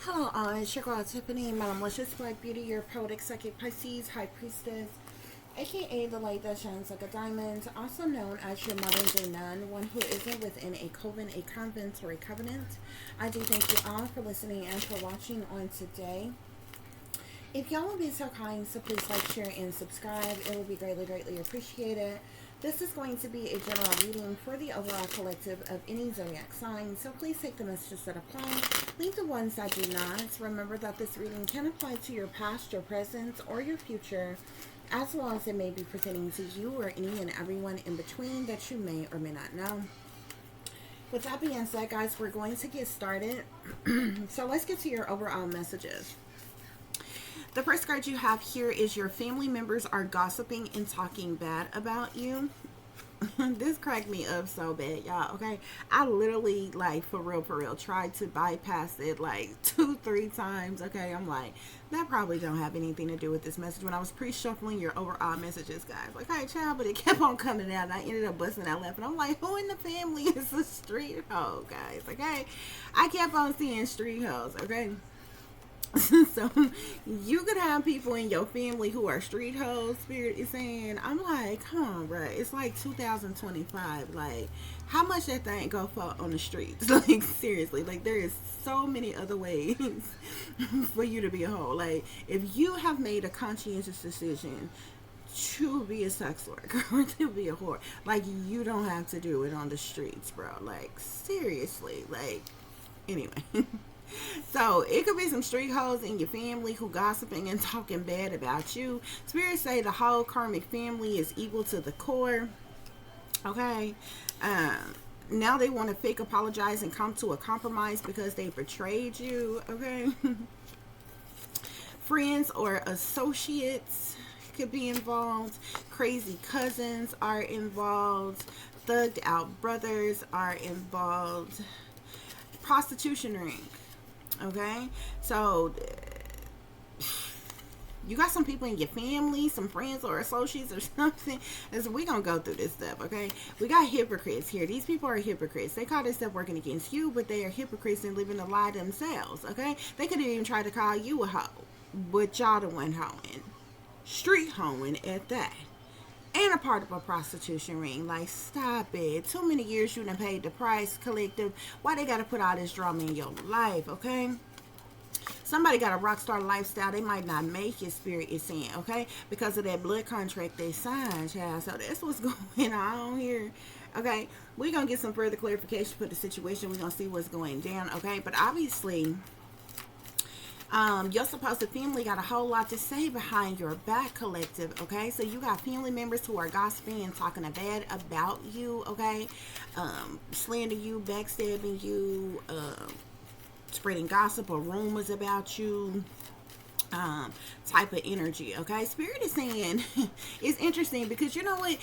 Hello, it's your girl Tiffany, my malicious black beauty, your poetic psychic Pisces, high priestess, aka the light that shines like a diamond, also known as your modern day nun, one who isn't within a coven, a convent, or a covenant. I do thank you all for listening and for watching on today. If y'all will be so kind, so please like, share, and subscribe. It will be greatly, greatly appreciated. This is going to be a general reading for the overall collective of any zodiac sign, so please take the messages that apply, leave the ones that do not. Remember that this reading can apply to your past, your present, or your future, as well as it may be pertaining to you or any and everyone in between that you may or may not know. With that being said, guys, we're going to get started. So let's get to your overall messages. The first card you have here is your family members are gossiping and talking bad about you. This cracked me up so bad, y'all. Okay, I literally, like, for real, tried to bypass it like 2-3 times. Okay, I'm like, that probably don't have anything to do with this message. When I was pre-shuffling your overall messages, guys, like, hey, child, but it kept on coming out, and I ended up busting out laughing. I'm like, who in the family is a street hoe, guys? Okay, I kept on seeing street hoes. Okay. So you could have people in your family who are street hoes, spirit is saying. I'm like, come on, bro, it's like 2025. Like, how much that thing go for on the streets? Like, seriously, like, there is so many other ways for you to be a hoe. Like, if you have made a conscientious decision to be a sex worker or to be a whore, like, you don't have to do it on the streets, bro. Like, seriously. Like, anyway. So it could be some street hoes in your family who gossiping and talking bad about you. Spirits say the whole karmic family is evil to the core. Okay. Now they want to fake apologize and come to a compromise because they betrayed you. Okay. Friends or associates could be involved. Crazy cousins are involved. Thugged out brothers are involved. Prostitution ring. Okay, so you got some people in your family, some friends or associates or something. As we gonna go through this stuff, okay? We got hypocrites here. These people are hypocrites. They call themselves working against you, but they are hypocrites and living a lie themselves. Okay, they could even try to call you a hoe, but y'all the one hoeing, street hoeing at that. And a part of a prostitution ring. Like, stop it. Too many years you done paid the price, collective. Why they gotta put all this drama in your life, okay? Somebody got a rock star lifestyle. They might not make it, spirit is saying, okay? Because of that blood contract they signed, child. So that's what's going on here. Okay, we're gonna get some further clarification for the situation. We're gonna see what's going down, okay? But obviously, your supposed family got a whole lot to say behind your back, collective, okay? So you got family members who are gossiping and talking bad about you, okay? Slander you, backstabbing you, spreading gossip or rumors about you, type of energy, okay? Spirit is saying it's interesting because you know what?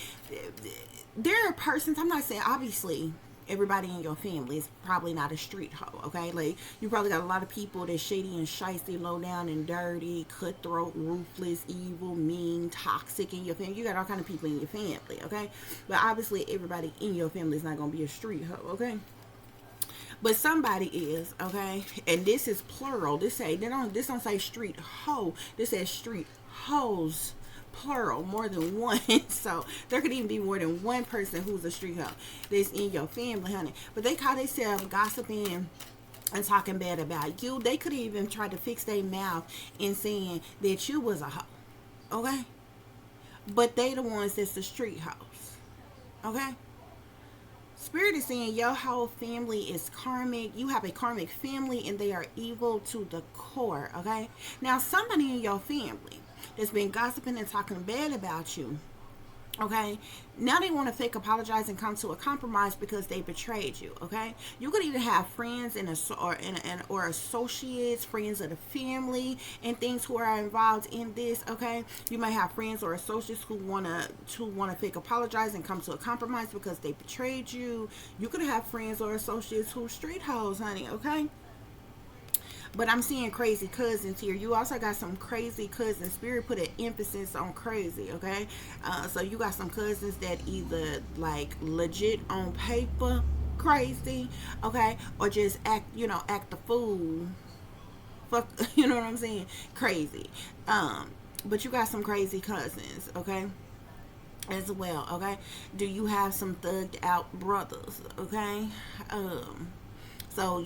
There are persons, I'm not saying, obviously, everybody in your family is probably not a street hoe, okay? Like, you probably got a lot of people that's shady and shysty, low down and dirty, cutthroat, ruthless, evil, mean, toxic in your family. You got all kind of people in your family, okay? But obviously, everybody in your family is not going to be a street hoe, okay? But somebody is, okay? And this is plural. This don't say street hoe. This says street hoes, plural, more than one. So there could even be more than one person who's a street hoe that's in your family, honey. But they call themselves gossiping and talking bad about you. They could even try to fix their mouth in saying that you was a hoe, okay? But they the ones that's the street hoes, okay? Spirit is saying your whole family is karmic. You have a karmic family and they are evil to the core, okay? Now, somebody in your family that's been gossiping and talking bad about you, okay? Now they want to fake apologize and come to a compromise because they betrayed you, okay? You could even have friends or associates, friends of the family, and things who are involved in this, okay? You might have friends or associates who wanna fake apologize and come to a compromise because they betrayed you. You could have friends or associates who street hoes, honey, okay? But I'm seeing crazy cousins here. You also got some crazy cousins. Spirit put an emphasis on crazy, okay? So you got some cousins that either, like, legit on paper crazy, okay? Or just act the fool fuck, you know what I'm saying? Crazy. But you got some crazy cousins, okay? As well, okay? Do you have some thugged out brothers, okay? Um, so,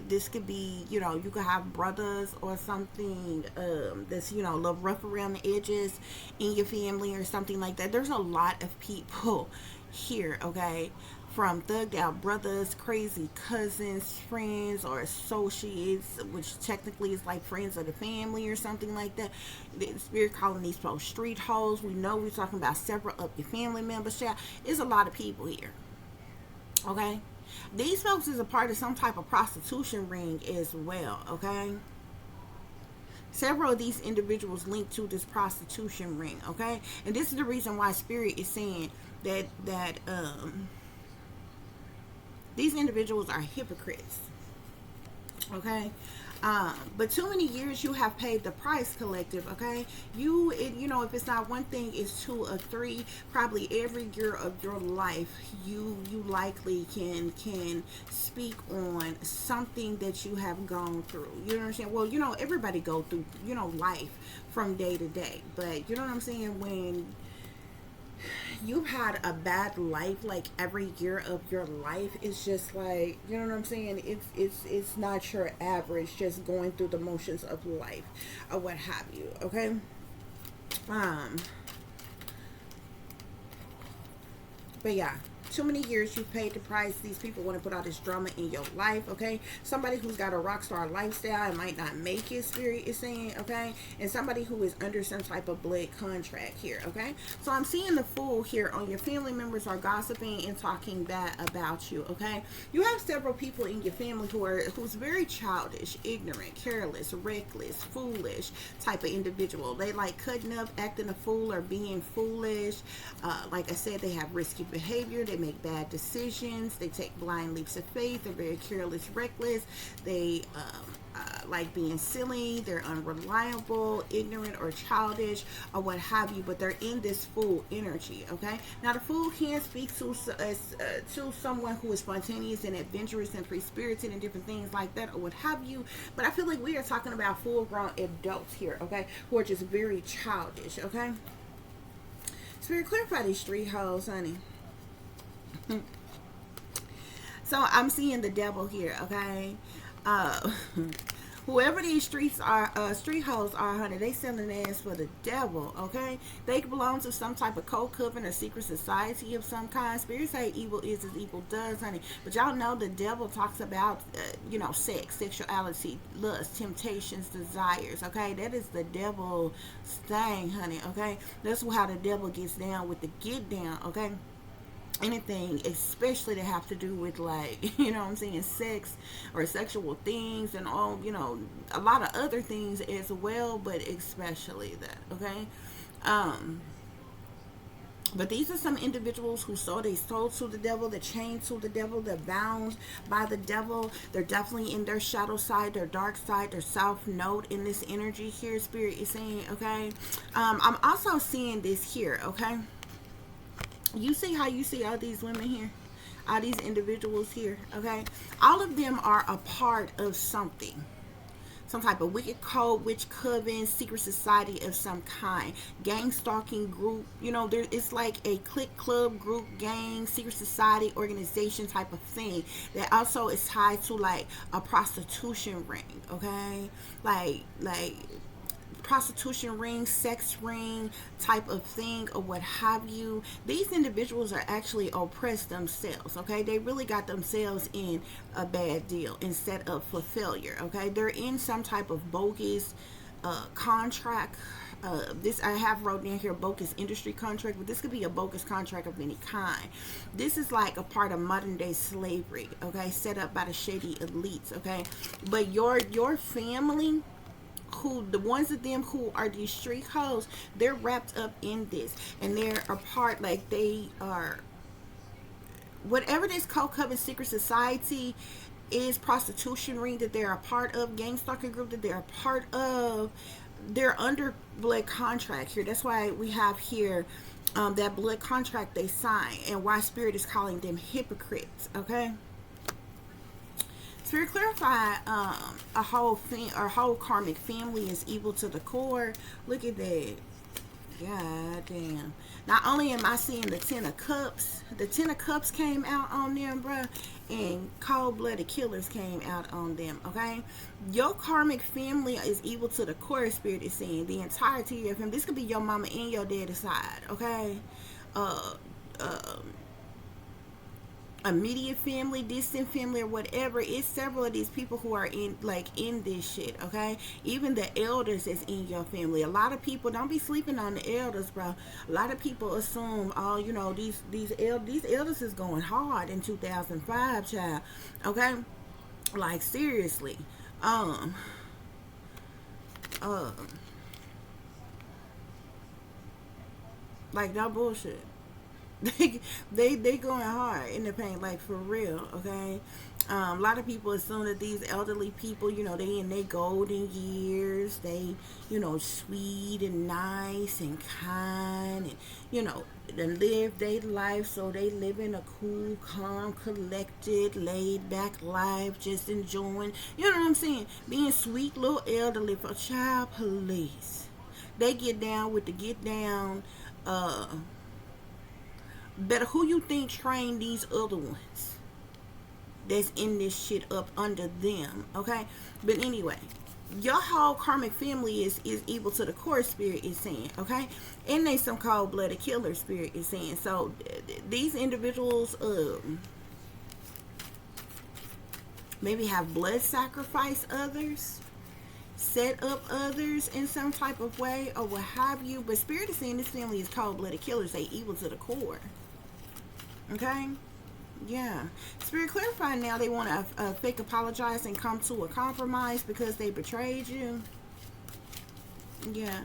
this could be, you could have brothers or something that's, a little rough around the edges in your family or something like that. There's a lot of people here, okay? From thugged out brothers, crazy cousins, friends, or associates, which technically is like friends of the family or something like that. The spirit calling these folks street hoes. We know we're talking about several of your family members. Yeah, there's a lot of people here. Okay? These folks is a part of some type of prostitution ring as well, okay? Several of these individuals linked to this prostitution ring, okay? And this is the reason why spirit is saying that these individuals are hypocrites. Okay. But too many years you have paid the price, collective. Okay, if it's not one thing, it's two or three. Probably every year of your life, you likely can speak on something that you have gone through. You know what I'm saying? Well, everybody go through life from day to day, but you know what I'm saying, when you've had a bad life, like every year of your life, it's just like, you know what I'm saying, it's not your average just going through the motions of life or what have you. Okay. But yeah, too many years you've paid the price. These people want to put all this drama in your life, okay? Somebody who's got a rock star lifestyle and might not make it, spirit is saying, okay? And somebody who is under some type of blood contract here, okay? So I'm seeing the fool here on your family members are gossiping and talking bad about you, okay? You have several people in your family who's very childish, ignorant, careless, reckless, foolish type of individual. They like cutting up, acting a fool, or being foolish. Like I said, they have risky behavior. They make bad decisions. They take blind leaps of faith. They're very careless, reckless. They like being silly. They're unreliable, ignorant, or childish, or what have you. But they're in this fool energy. Okay. Now the fool can speak to someone who is spontaneous and adventurous and free-spirited and different things like that, or what have you. But I feel like we are talking about full-grown adults here. Okay, who are just very childish. Okay. Spirit, clarify these street hoes, honey. So I'm seeing the devil here, okay? Whoever these street hoes are, honey, they selling ass for the devil, okay? They belong to some type of cult coven or secret society of some kind. Spirits say evil is as evil does, honey. But y'all know the devil talks about, sex, sexuality, lust, temptations, desires, okay? That is the devil's thing, honey, okay? That's how the devil gets down with the get down, okay? Anything, especially to have to do with, like, sex or sexual things and all, a lot of other things as well, but especially that, okay? But these are some individuals who sold their soul to the devil, they're chained to the devil, they're bound by the devil. They're definitely in their shadow side, their dark side, their south node in this energy here, spirit is saying, okay? I'm also seeing this here, okay? You see how you see all these women here, all these individuals here, okay? All of them are a part of something, some type of wicked code, witch coven, secret society of some kind, gang stalking group. It's like a clique, club, group, gang, secret society, organization type of thing that also is tied to like a prostitution ring, okay? Like prostitution ring, sex ring type of thing, or what have you. These individuals are actually oppressed themselves, okay? They really got themselves in a bad deal and set up for failure, okay? They're in some type of bogus contract. This I have wrote down here, bogus industry contract, but this could be a bogus contract of any kind. This is like a part of modern day slavery, okay, set up by the shady elites, okay? But your family, the ones of them who are these street hoes, they're wrapped up in this, and they're a part, like they are whatever this cult coven secret society is, prostitution ring that they're a part of, gang stalking group that they're a part of. They're under blood contract here. That's why we have here that blood contract they sign, and why spirit is calling them hypocrites, okay? Spirit clarify, a whole karmic family is evil to the core. Look at that. God damn. Not only am I seeing the Ten of Cups came out on them, bruh, and cold-blooded killers came out on them, okay? Your karmic family is evil to the core, Spirit is saying. The entirety of him. This could be your mama and your daddy's side, okay? Uh, uh, immediate family, distant family, or whatever. It's several of these people who are in this shit, okay? Even the elders is in your family. A lot of people, don't be sleeping on the elders, bro. A lot of people assume, oh, you know, these elders is going hard in 2005, child, okay? Like, seriously. Like, no bullshit. They going hard in the paint, like, for real, okay? A lot of people assume that these elderly people, you know, they in their golden years, they, you know, sweet and nice and kind, and, you know, they live their life, so they live in a cool, calm, collected, laid back life, just enjoying, you know what I'm saying, being sweet little elderly. For child police, they get down with the get down. Better who you think trained these other ones that's in this shit up under them, okay? But anyway, your whole karmic family is evil to the core, Spirit is saying, okay? And they some cold-blooded killer, Spirit is saying. So these individuals maybe have blood sacrifice others, set up others in some type of way, or what have you. But Spirit is saying this family is cold-blooded killers. They evil to the core. Okay? Yeah. Spirit clarifying now, they want to fake apologize and come to a compromise because they betrayed you. Yeah.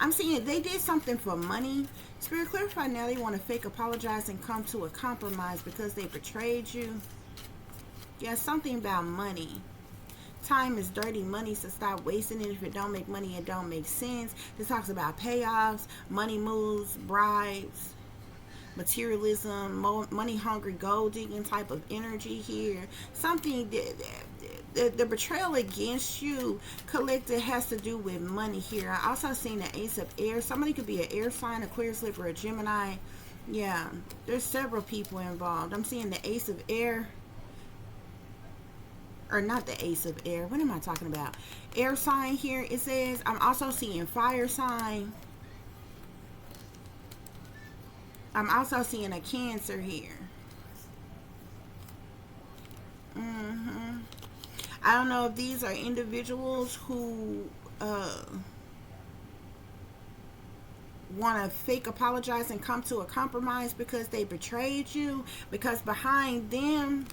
I'm seeing they did something for money. Spirit clarifying now, they want to fake apologize and come to a compromise because they betrayed you. Yeah, something about money. Time is dirty money, so stop wasting it. If it don't make money, it don't make sense. This talks about payoffs, money moves, bribes, materialism, money hungry, gold digging type of energy here. Something that the betrayal against you, collective, has to do with money here. I also seen the Ace of Air. Somebody could be an air sign, Aquarius, Libra, or Gemini. Yeah, there's several people involved. I'm seeing the Ace of Air. Or not the Ace of Air. What am I talking about? Air sign here, it says. I'm also seeing fire sign. I'm also seeing a Cancer here. I don't know if these are individuals who want to fake apologize and come to a compromise because they betrayed you. Because behind them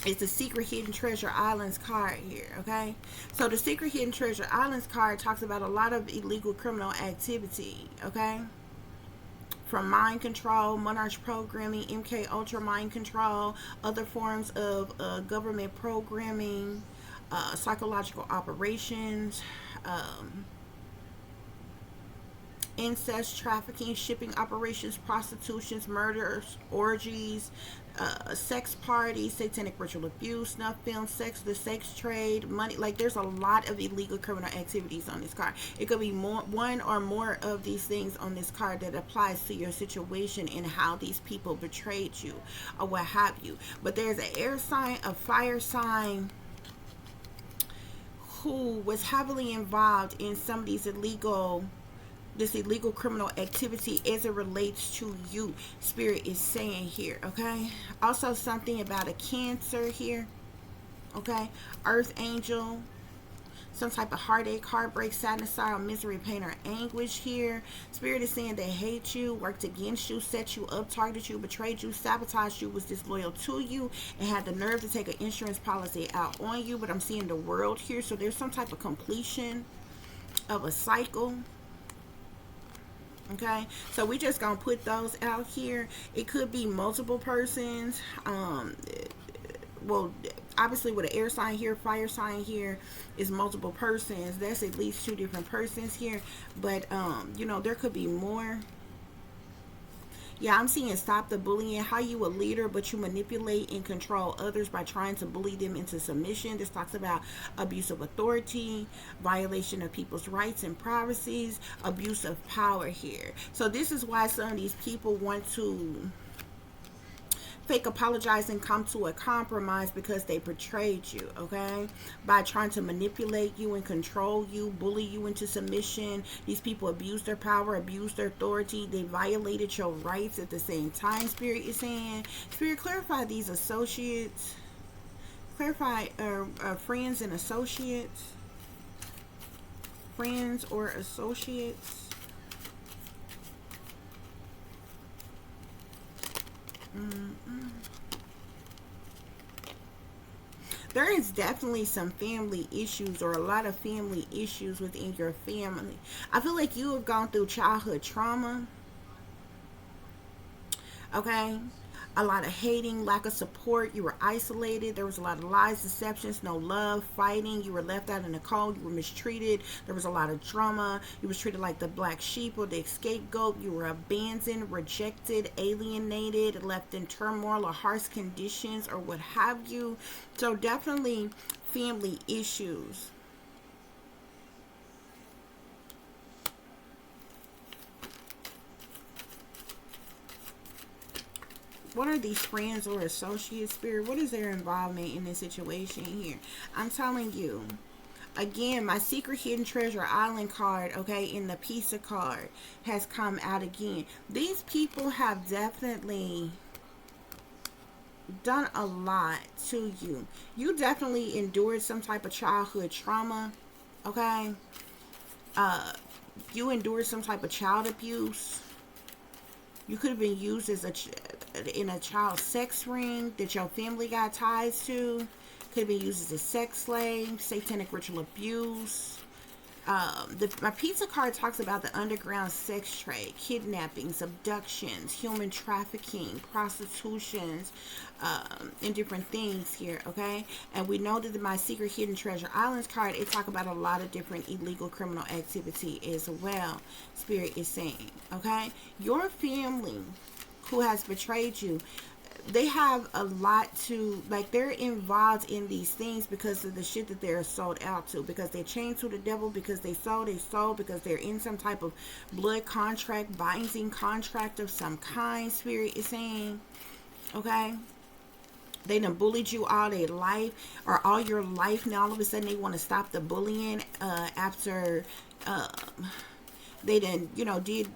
is the Secret Hidden Treasure Islands card here, okay? So the Secret Hidden Treasure Islands card talks about a lot of illegal criminal activity, okay? From mind control, monarch programming, MK Ultra mind control, other forms of government programming, psychological operations, incest, trafficking, shipping operations, prostitutions, murders, orgies, sex parties, satanic ritual abuse, snuff films, the sex trade, money. Like, there's a lot of illegal criminal activities on this card. It could be one or more of these things on this card that applies to your situation and how these people betrayed you or what have you. But there's an air sign, a fire sign, who was heavily involved in some of these illegal criminal activity as it relates to you, Spirit is saying here, okay? Also something about a Cancer here, okay? Earth angel, some type of heartache, heartbreak, sadness, sorrow, misery, pain, or anguish here. Spirit is saying they hate you, worked against you, set you up, targeted you, betrayed you, sabotaged you, was disloyal to you, and had the nerve to take an insurance policy out on you. But I'm seeing the world here, so there's some type of completion of a cycle. Okay, so we just gonna put those out here. It could be multiple persons. Well, obviously with an air sign here, fire sign here is multiple persons. That's at least 2 different persons here. But you know, there could be more. Yeah, I'm seeing stop the bullying. How you a leader, but you manipulate and control others by trying to bully them into submission. This talks about abuse of authority, violation of people's rights and privacies, abuse of power here. So this is why some of these people want to fake apologize and come to a compromise because they betrayed you, okay? By trying to manipulate you and control you, bully you into submission. These people abuse their power, abuse their authority. They violated your rights at the same time, Spirit is saying. Spirit, clarify these associates. Clarify friends and associates. Friends or associates. There is definitely some family issues or a lot of family issues within your family. I feel like you have gone through childhood trauma, okay? A lot of hating, lack of support. You were isolated. There was a lot of lies, deceptions, no love, fighting. You were left out in the cold. You were mistreated. There was a lot of drama. You was treated like the black sheep or the scapegoat. You were abandoned, rejected, alienated, left in turmoil or harsh conditions or what have you. So definitely family issues. What are these friends or associates, Spirit? What is their involvement in this situation here? I'm telling you, again, my secret hidden treasure island card, okay, in the PISCES card has come out again. These people have definitely done a lot to you. You definitely endured some type of childhood trauma, okay? You endured some type of child abuse. You could have been used as in a child sex ring that your family got ties to. Could have been used as a sex slave, satanic ritual abuse. My pizza card talks about the underground sex trade, kidnappings, abductions, human trafficking, prostitutions, and different things here, okay? And we know that my secret hidden treasure islands card, it talk about a lot of different illegal criminal activity as well, Spirit is saying, okay? Your family who has betrayed you, they have a lot to, like, they're involved in these things because of the shit that they're sold out to, because they're chained to the devil, because they sold, because they're in some type of blood contract, binding contract of some kind, Spirit is saying, okay? They done bullied you all their life or all your life. Now all of a sudden they want to stop the bullying after they done, did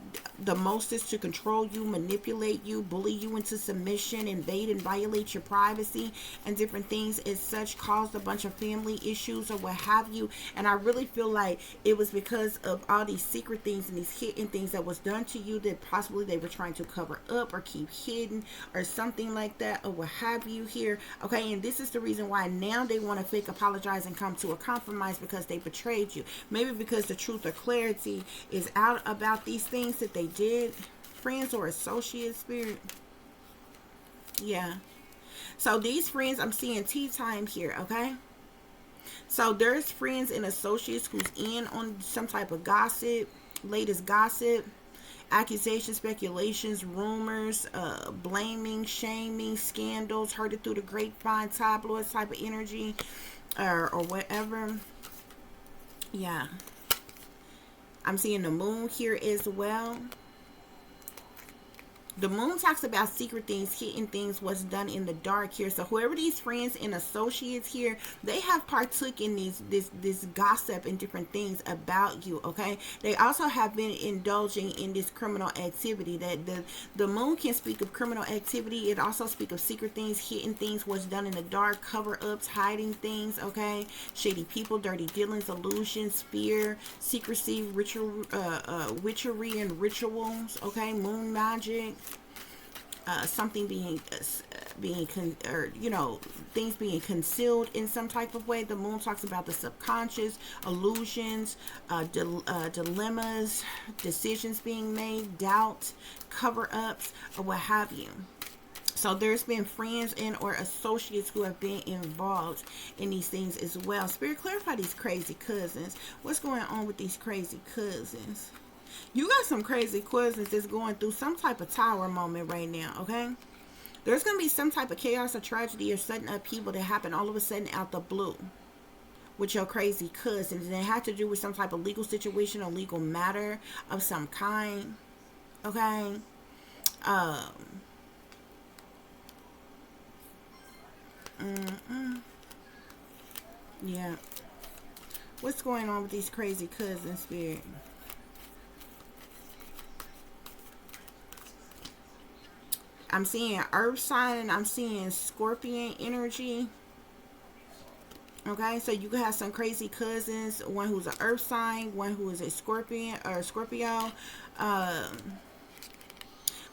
the mostest to control you, manipulate you, bully you into submission, invade and violate your privacy and different things as such, caused a bunch of family issues or what have you. And I really feel like it was because of all these secret things and these hidden things that was done to you that possibly they were trying to cover up or keep hidden or something like that or what have you here. Okay, and this is the reason why now they want to fake apologize and come to a compromise, because they betrayed you. Maybe because the truth or clarity is out about these things that they did. Friends or associates, Spirit. Yeah. So these friends, I'm seeing tea time here, okay? So there's friends and associates who's in on some type of gossip, latest gossip, accusations, speculations, rumors, blaming, shaming, scandals, heard it through the grapevine, tabloids type of energy, or whatever. Yeah. I'm seeing the moon here as well. The moon talks about secret things, hidden things, what's done in the dark here. So whoever these friends and associates here, they have partook in this gossip and different things about you, okay? They also have been indulging in this criminal activity. That the moon can speak of criminal activity. It also speaks of secret things, hidden things, what's done in the dark, cover-ups, hiding things, okay? Shady people, dirty dealings, illusions, fear, secrecy, ritual, witchery and rituals, okay? Moon magic. Something things being concealed in some type of way. The moon talks about the subconscious, illusions, dilemmas, decisions being made, doubt, cover-ups, or what have you. So there's been friends and or associates who have been involved in these things as well. Spirit, clarify these crazy cousins. What's going on with these crazy cousins? You got some crazy cousins that's going through some type of tower moment right now, okay? There's going to be some type of chaos or tragedy or sudden upheaval that happen all of a sudden out the blue with your crazy cousins. And it had to do with some type of legal situation or legal matter of some kind, okay? Yeah. What's going on with these crazy cousins, Spirit? I'm seeing earth sign and I'm seeing scorpion energy. Okay, so you could have some crazy cousins, one who's an earth sign, one who is a scorpion or Scorpio.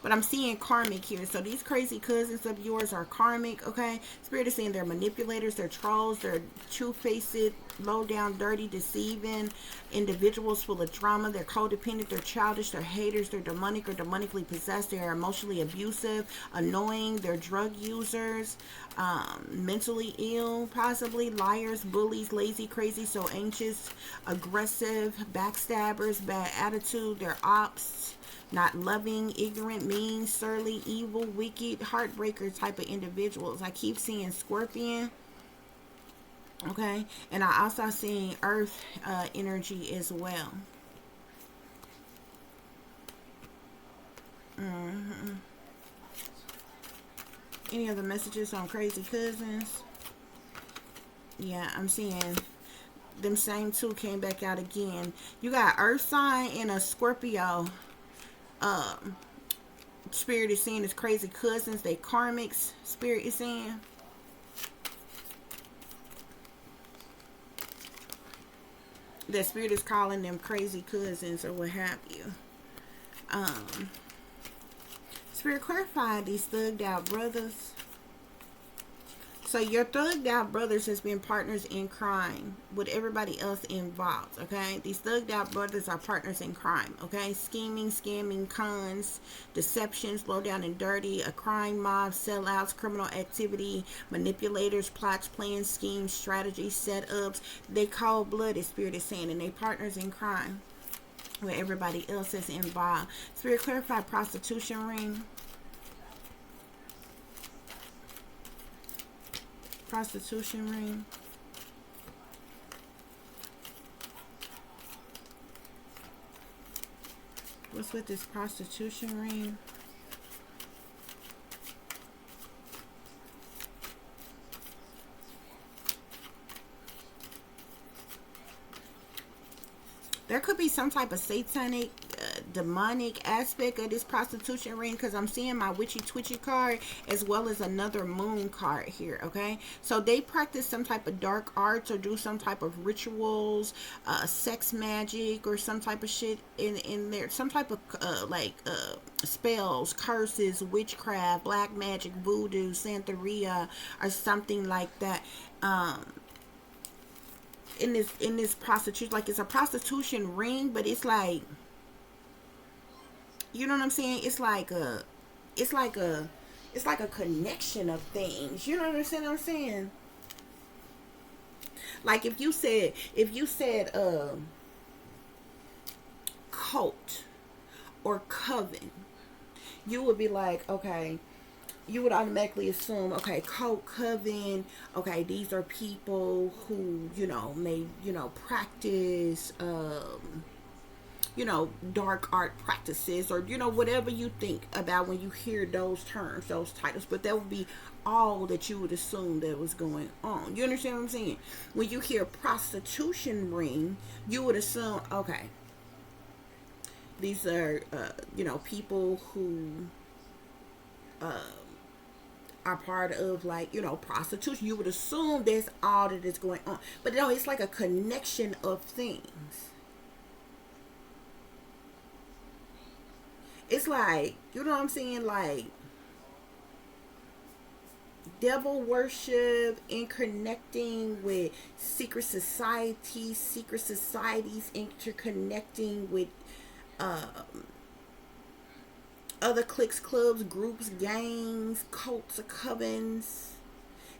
But I'm seeing karmic here. So these crazy cousins of yours are karmic, okay? Spirit is saying they're manipulators, they're trolls, they're two-faced, low-down, dirty, deceiving individuals full of drama. They're codependent, they're childish, they're haters, they're demonic or demonically possessed. They're emotionally abusive, annoying, they're drug users, mentally ill, possibly, liars, bullies, lazy, crazy, so anxious, aggressive, backstabbers, bad attitude, they're ops, not loving, ignorant, mean, surly, evil, wicked, heartbreaker type of individuals. I keep seeing Scorpion. Okay. And I also seeing Earth energy as well. Any other messages on crazy cousins? Yeah, I'm seeing them same two came back out again. You got Earth sign and a Scorpio. Spirit is saying is crazy cousins. They karmics. Spirit is saying. That Spirit is calling them crazy cousins or what have you. Spirit, clarify these thugged out brothers. So your thugged out brothers has been partners in crime with everybody else involved, okay? These thugged out brothers are partners in crime, okay? Scheming, scamming, cons, deception, slow down and dirty, a crime mob, sellouts, criminal activity, manipulators, plots, plans, schemes, strategies, setups. They cold-blooded, Spirit is saying, and they partners in crime with everybody else is involved. Spirit, clarify prostitution ring. Prostitution ring. What's with this prostitution ring? There could be some type of satanic, demonic aspect of this prostitution ring, because I'm seeing my witchy twitchy card as well as another moon card here, okay? So they practice some type of dark arts or do some type of rituals, sex magic or some type of shit in there, some type of spells, curses, witchcraft, black magic, voodoo, Santeria, or something like that. In this prostitution, like it's a prostitution ring, but it's like, you know what I'm saying? It's like a connection of things. You know what I'm saying? Like if you said cult or coven, you would be like, okay, you would automatically assume, okay, cult, coven, okay, these are people who, may, practice, dark art practices, or, whatever you think about when you hear those terms, those titles. But that would be all that you would assume that was going on. You understand what I'm saying? When you hear prostitution ring, you would assume, okay, these are, people who, are part of, like, prostitution. You would assume that's all that is going on, but no, it's like a connection of things. It's like, you know what I'm saying, like devil worship and connecting with secret societies interconnecting with other cliques, clubs, groups, gangs, cults, or covens.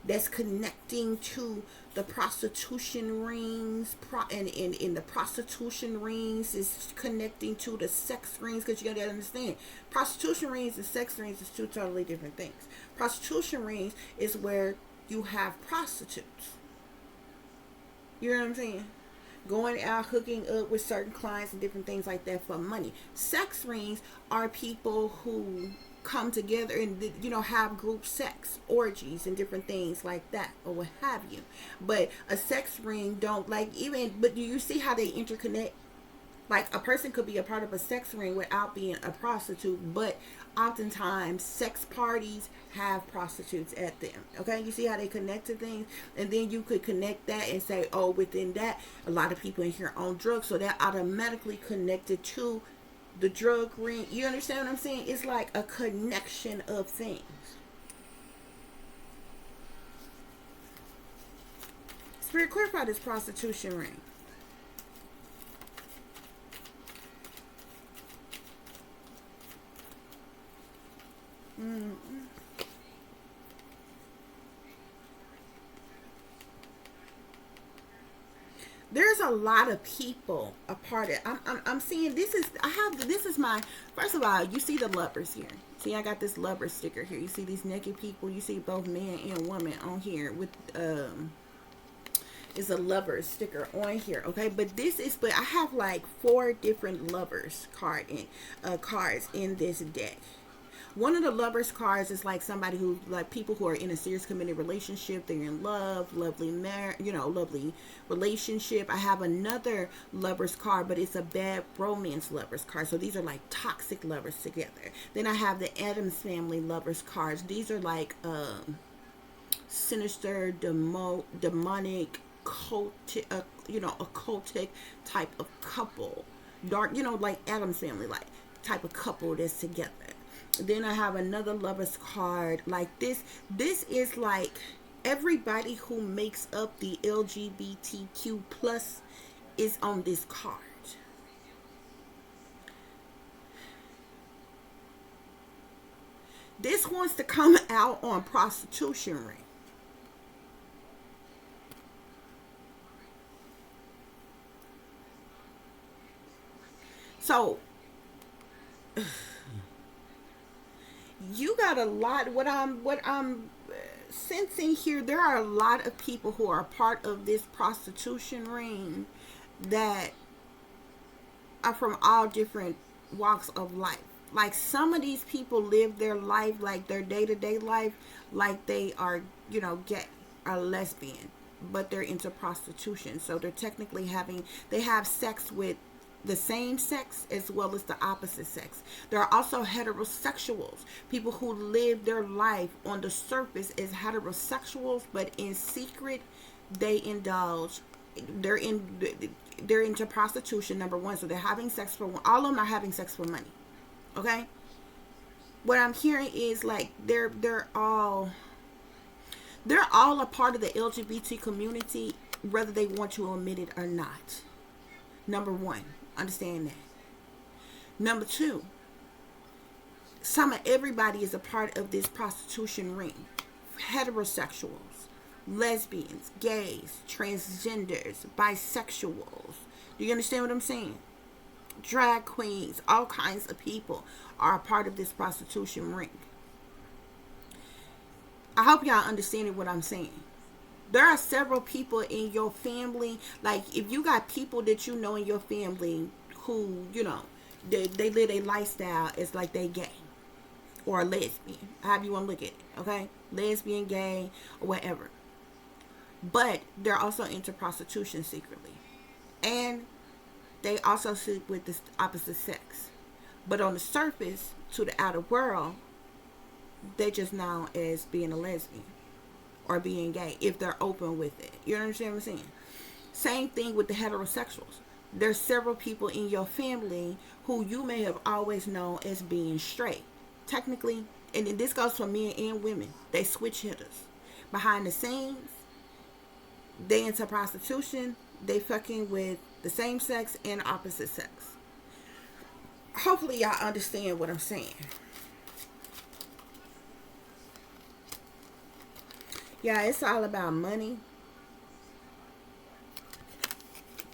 that's connecting to the prostitution rings, and in the prostitution rings is connecting to the sex rings, because you gotta understand, prostitution rings and sex rings is two totally different things. Prostitution rings is where you have prostitutes. You know what I'm saying? Going out, hooking up with certain clients and different things like that for money. Sex rings are people who come together and, you know, have group sex, orgies and different things like that, or what have you. But a sex ring don't, like, even, but do you see how they interconnect? Like, a person could be a part of a sex ring without being a prostitute, but oftentimes sex parties have prostitutes at them. Okay, you see how they connect to things? And then you could connect that and say, oh, within that, a lot of people in here own drugs, so that automatically connected to the drug ring. You understand what I'm saying? It's like a connection of things. Spirit, clarify this prostitution ring. There's a lot of people a part of it. I'm seeing this is my, first of all, you see the lovers here. See, I got this lover sticker here. You see these naked people. You see both man and woman on here with is a lover sticker on here. Okay, but I have like 4 different lovers cards in this deck. One of the lovers cards is like somebody who, like, people who are in a serious committed relationship. They're in love, lovely lovely relationship. I have another lovers card, but it's a bad romance lovers card. So these are like toxic lovers together. Then I have the Addams Family lovers cards. These are like sinister, demonic, occultic type of couple. Dark, like Addams Family, like type of couple that's together. Then I have another lover's card like this. This is like everybody who makes up the LGBTQ plus is on this card. This wants to come out on prostitution ring. So you got a lot. What I'm sensing here, there are a lot of people who are part of this prostitution ring that are from all different walks of life. Like, some of these people live their life, like their day-to-day life, like they are, gay or lesbian, but they're into prostitution. So they're technically they have sex with the same sex as well as the opposite sex. There are also heterosexuals, people who live their life on the surface as heterosexuals, but in secret they're into prostitution, number one. So they're having sex all of them are having sex for money. Okay, what I'm hearing is like they're all a part of the LGBT community, whether they want to admit it or not. Number one, understand that. Number two, everybody is a part of this prostitution ring. Heterosexuals, lesbians, gays, transgenders, bisexuals. Do you understand what I'm saying? Drag queens, all kinds of people are a part of this prostitution ring. I hope y'all understand what I'm saying. There are several people in your family, like if you got people that you know in your family who, they live a lifestyle, it's like they gay or a lesbian, however you want to look at it, okay? Lesbian, gay, or whatever. But they're also into prostitution secretly. And they also sleep with the opposite sex. But on the surface, to the outer world, they just known as being a lesbian or being gay, if they're open with it. You understand what I'm saying? Same thing with the heterosexuals. There's several people in your family who you may have always known as being straight. Technically, and this goes for men and women, they switch hitters. Behind the scenes, they into prostitution, they fucking with the same sex and opposite sex. Hopefully y'all understand what I'm saying. Yeah, it's all about money.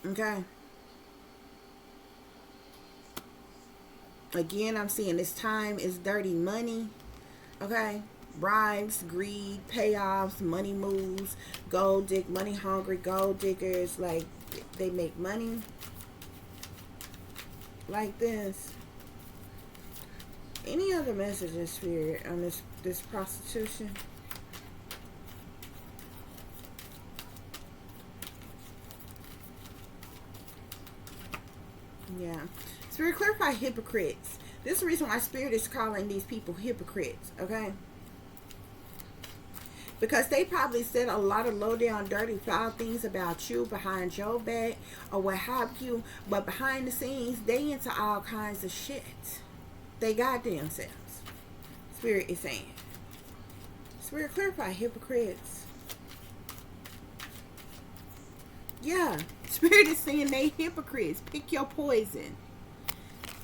Okay. Again, I'm seeing this time is dirty money. Okay. Bribes, greed, payoffs, money moves, money hungry gold diggers. Like, they make money like this. Any other messages, Spirit, on this prostitution? Yeah. Spirit, clarify hypocrites. This is the reason why Spirit is calling these people hypocrites, okay? Because they probably said a lot of low down, dirty, foul things about you behind your back or what have you. But behind the scenes, they into all kinds of shit. They goddamn selves. Spirit is saying. Spirit, clarify hypocrites. Yeah. Spirit is saying they hypocrites. Pick your poison.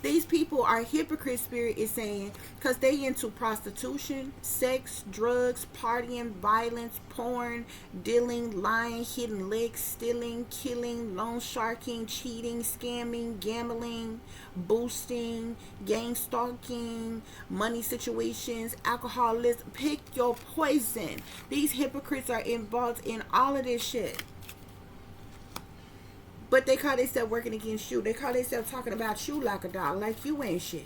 These people are hypocrites, Spirit is saying, because they into prostitution, sex, drugs, partying, violence, porn, dealing, lying, hidden licks, stealing, killing, loan sharking, cheating, scamming, gambling, boosting, gang stalking, money situations, alcoholism. Pick your poison. These hypocrites are involved in all of this shit. But they call themselves working against you. They call themselves talking about you like a dog, like you ain't shit.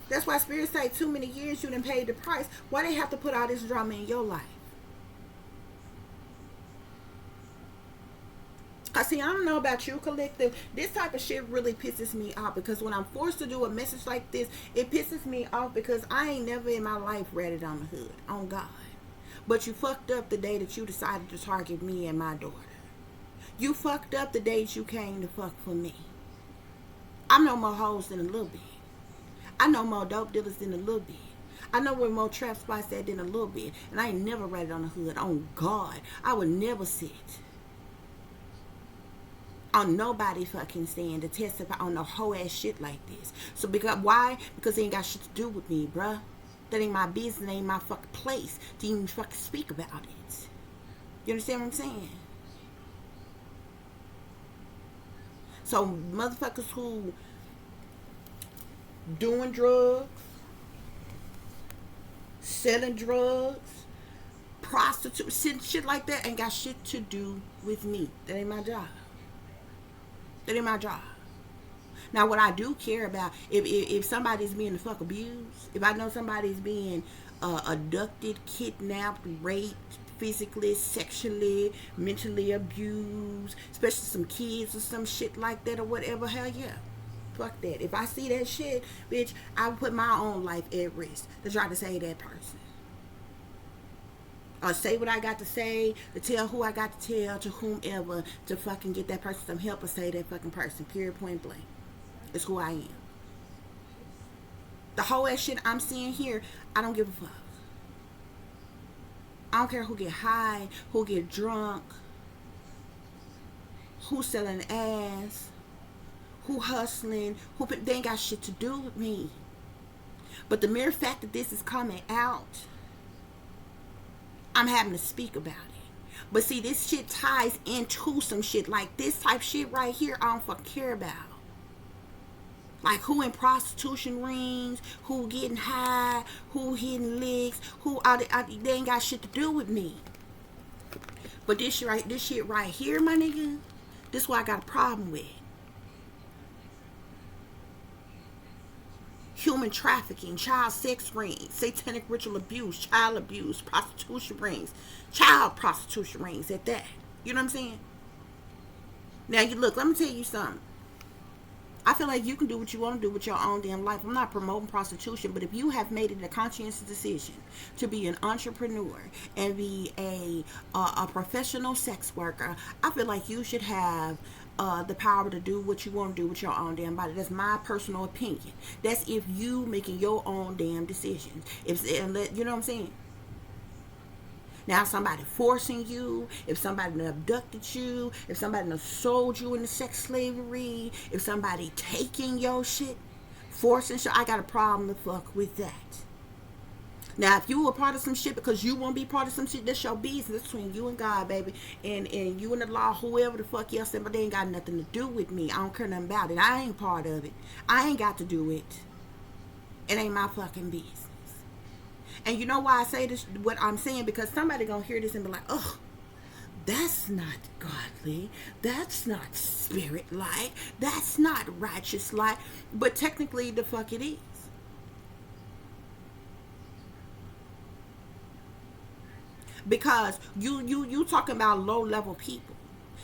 That's why Spirit say too many years you done paid the price. Why they have to put all this drama in your life? I see, I don't know about you, collective. This type of shit really pisses me off, because when I'm forced to do a message like this, it pisses me off because I ain't never in my life read it on the hood, on God. But you fucked up the day that you decided to target me and my daughter. You fucked up the day you came to fuck for me. I know more hoes than a little bit. I know more dope dealers than a little bit. I know where more trap spots at than a little bit. And I ain't never read it on the hood. On God. I would never sit on nobody fucking stand to testify on no hoe ass shit like this. So because why? Because it ain't got shit to do with me, bruh. That ain't my business. That ain't my fucking place to even fucking speak about it. You understand what I'm saying? So motherfuckers who doing drugs, selling drugs, prostitute, shit like that ain't got shit to do with me. That ain't my job. That ain't my job. Now, what I do care about, if somebody's being the fuck abused, if I know somebody's being abducted, kidnapped, raped, physically, sexually, mentally abused, especially some kids or some shit like that or whatever, hell yeah. Fuck that. If I see that shit, bitch, I would put my own life at risk to try to save that person. Or say what I got to say, to tell who I got to tell, to whomever, to fucking get that person some help or save that fucking person. Period, point blank. It's who I am. The whole ass shit I'm seeing here, I don't give a fuck. I don't care who get high, who get drunk, who selling ass, who hustling, they ain't got shit to do with me. But the mere fact that this is coming out, I'm having to speak about it. But see, this shit ties into some shit. Like this type shit right here, I don't fucking care about. Like who in prostitution rings, who getting high, who hitting licks, they ain't got shit to do with me. But this shit right here, my nigga, this is what I got a problem with. Human trafficking, child sex rings, satanic ritual abuse, child abuse, prostitution rings, child prostitution rings at that. You know what I'm saying? Now you look, let me tell you something. I feel like you can do what you want to do with your own damn life. I'm not promoting prostitution, but if you have made it a conscientious decision to be an entrepreneur and be a professional sex worker, I feel like you should have the power to do what you want to do with your own damn body. That's my personal opinion. That's if you making your own damn decisions. You know what I'm saying? Now, if somebody forcing you, if somebody abducted you, if somebody sold you into sex slavery, if somebody taking your shit, forcing shit, I got a problem to fuck with that. Now, if you were part of some shit because you want to be part of some shit, that's your business between you and God, baby. And you and the law, whoever the fuck else, but they ain't got nothing to do with me. I don't care nothing about it. I ain't part of it. I ain't got to do it. It ain't my fucking business. And you know why I say this, what I'm saying? Because somebody gonna hear this and be like, oh, that's not godly. That's not spirit-like. That's not righteous-like. But technically, the fuck it is. Because you talking about low-level people.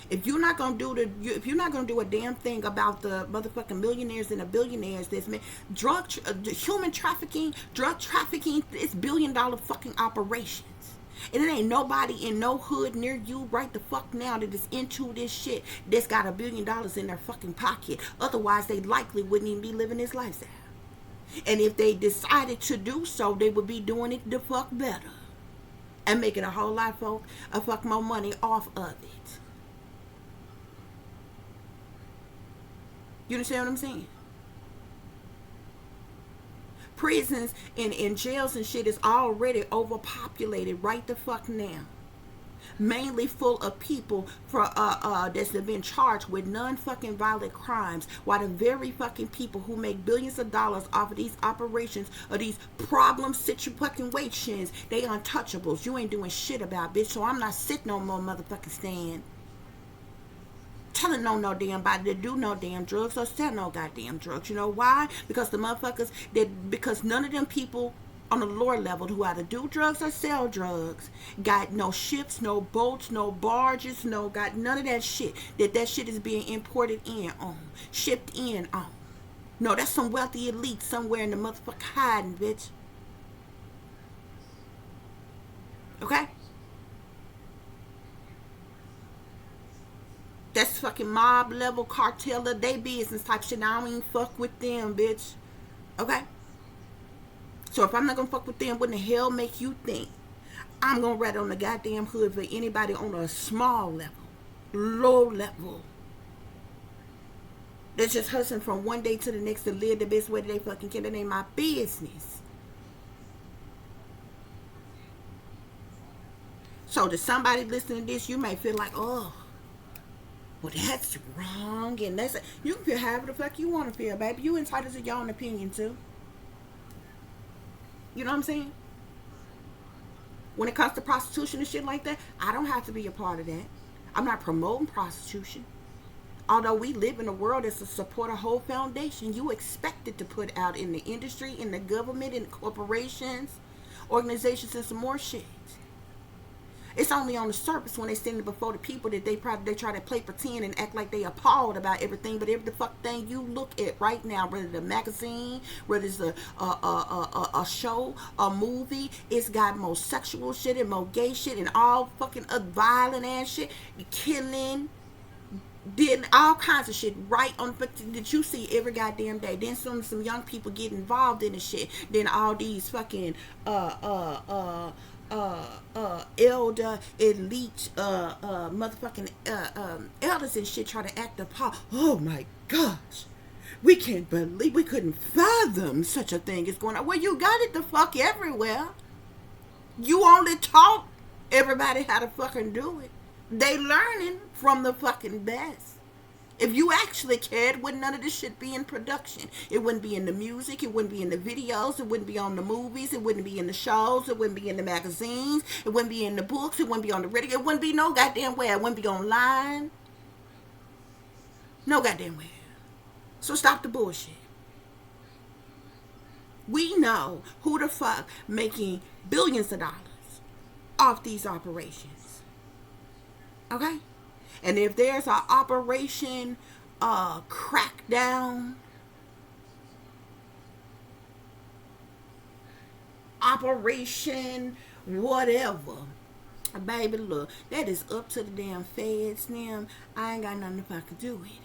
If you're not gonna do if you're not gonna do a damn thing about the motherfucking millionaires and the billionaires, this man, human trafficking, drug trafficking, it's billion-dollar fucking operations. And it ain't nobody in no hood near you right the fuck now that is into this shit that's got $1 billion in their fucking pocket. Otherwise, they likely wouldn't even be living this lifestyle. And if they decided to do so, they would be doing it the fuck better and making a whole lot of fuck more money off of it. You understand what I'm saying? Prisons and jails and shit is already overpopulated right the fuck now. Mainly full of people for that's been charged with non-fucking violent crimes, while the very fucking people who make billions of dollars off of these operations or these problem situations, they untouchables. You ain't doing shit about, bitch. So I'm not sitting no more motherfucking stand telling no damn body to do no damn drugs or sell no goddamn drugs. You know why? Because the motherfuckers because none of them people on the lower level who either do drugs or sell drugs got no ships, no boats, no barges, got none of that shit. That shit is being imported in on, shipped in on. No, that's some wealthy elite somewhere in the motherfucker hiding, bitch. Okay? That's fucking mob level cartel of they business type shit. I don't even fuck with them, bitch. Okay? So if I'm not gonna fuck with them, what in the hell make you think I'm gonna rat on the goddamn hood for anybody on a small level, low level, that's just hustling from one day to the next to live the best way that they fucking can? That ain't my business. So to somebody listening to this, you may feel like, oh, well, that's wrong, and that's you can feel however the fuck you want to feel, baby. You entitled to your own opinion too. You know what I'm saying? When it comes to prostitution and shit like that, I don't have to be a part of that. I'm not promoting prostitution. Although we live in a world that's to support a whole foundation, you expected to put out in the industry, in the government, in the corporations, organizations, and some more shit. It's only on the surface when they stand before the people that they try to play pretend and act like they appalled about everything. But every the fuck thing you look at right now, whether it's a magazine, whether it's a show, a movie, it's got more sexual shit and more gay shit and all fucking violent ass shit, killing, did all kinds of shit right on that you see every goddamn day. Then some young people get involved in the shit. Then all these fucking elder elite motherfucking elders and shit try to act upon. Oh my gosh, we can't believe, we couldn't fathom such a thing is going on. Well, you got it the fuck everywhere. You only taught everybody how to fucking do it. They learning from the fucking best. If you actually cared, wouldn't none of this shit be in production? It wouldn't be in the music, it wouldn't be in the videos, it wouldn't be on the movies, it wouldn't be in the shows, it wouldn't be in the magazines, it wouldn't be in the books, it wouldn't be on the radio, it wouldn't be no goddamn way, it wouldn't be online. No goddamn way. So stop the bullshit. We know who the fuck making billions of dollars off these operations. Okay? And if there's an operation crackdown, operation whatever, baby, look, that is up to the damn feds now. I ain't got nothing to fucking do with it.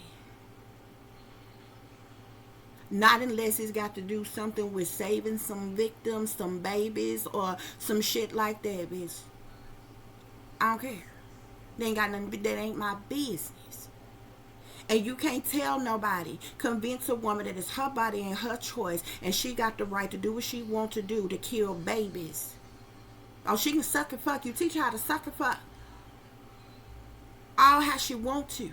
Not unless it's got to do something with saving some victims, some babies, or some shit like that, bitch. I don't care. They ain't got nothing, that ain't my business. And you can't tell nobody, convince a woman that it's her body and her choice, and she got the right to do what she wants to do to kill babies. Oh, she can suck and fuck. You teach her how to suck and fuck all how she want to.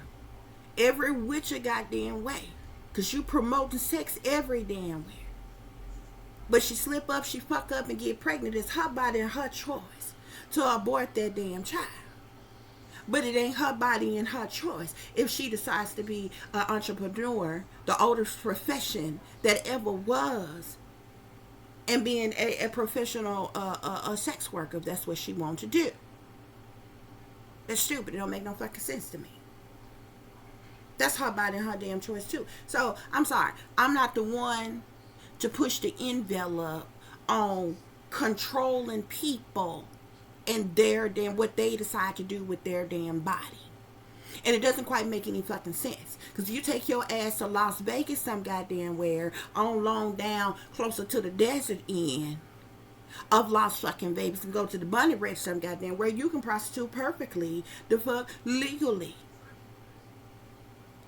Every which a goddamn way. Because you promoting sex every damn way. But she slip up, she fuck up and get pregnant. It's her body and her choice to abort that damn child. But it ain't her body and her choice if she decides to be an entrepreneur, the oldest profession that ever was, and being a professional sex worker, if that's what she wants to do. That's stupid. It don't make no fucking sense to me. That's her body and her damn choice too. So, I'm sorry. I'm not the one to push the envelope on controlling people and their damn, what they decide to do with their damn body. And it doesn't quite make any fucking sense. Because you take your ass to Las Vegas some goddamn where, on long down, closer to the desert end of Las fucking Vegas, and go to the bunny ranch some goddamn where you can prostitute perfectly the fuck legally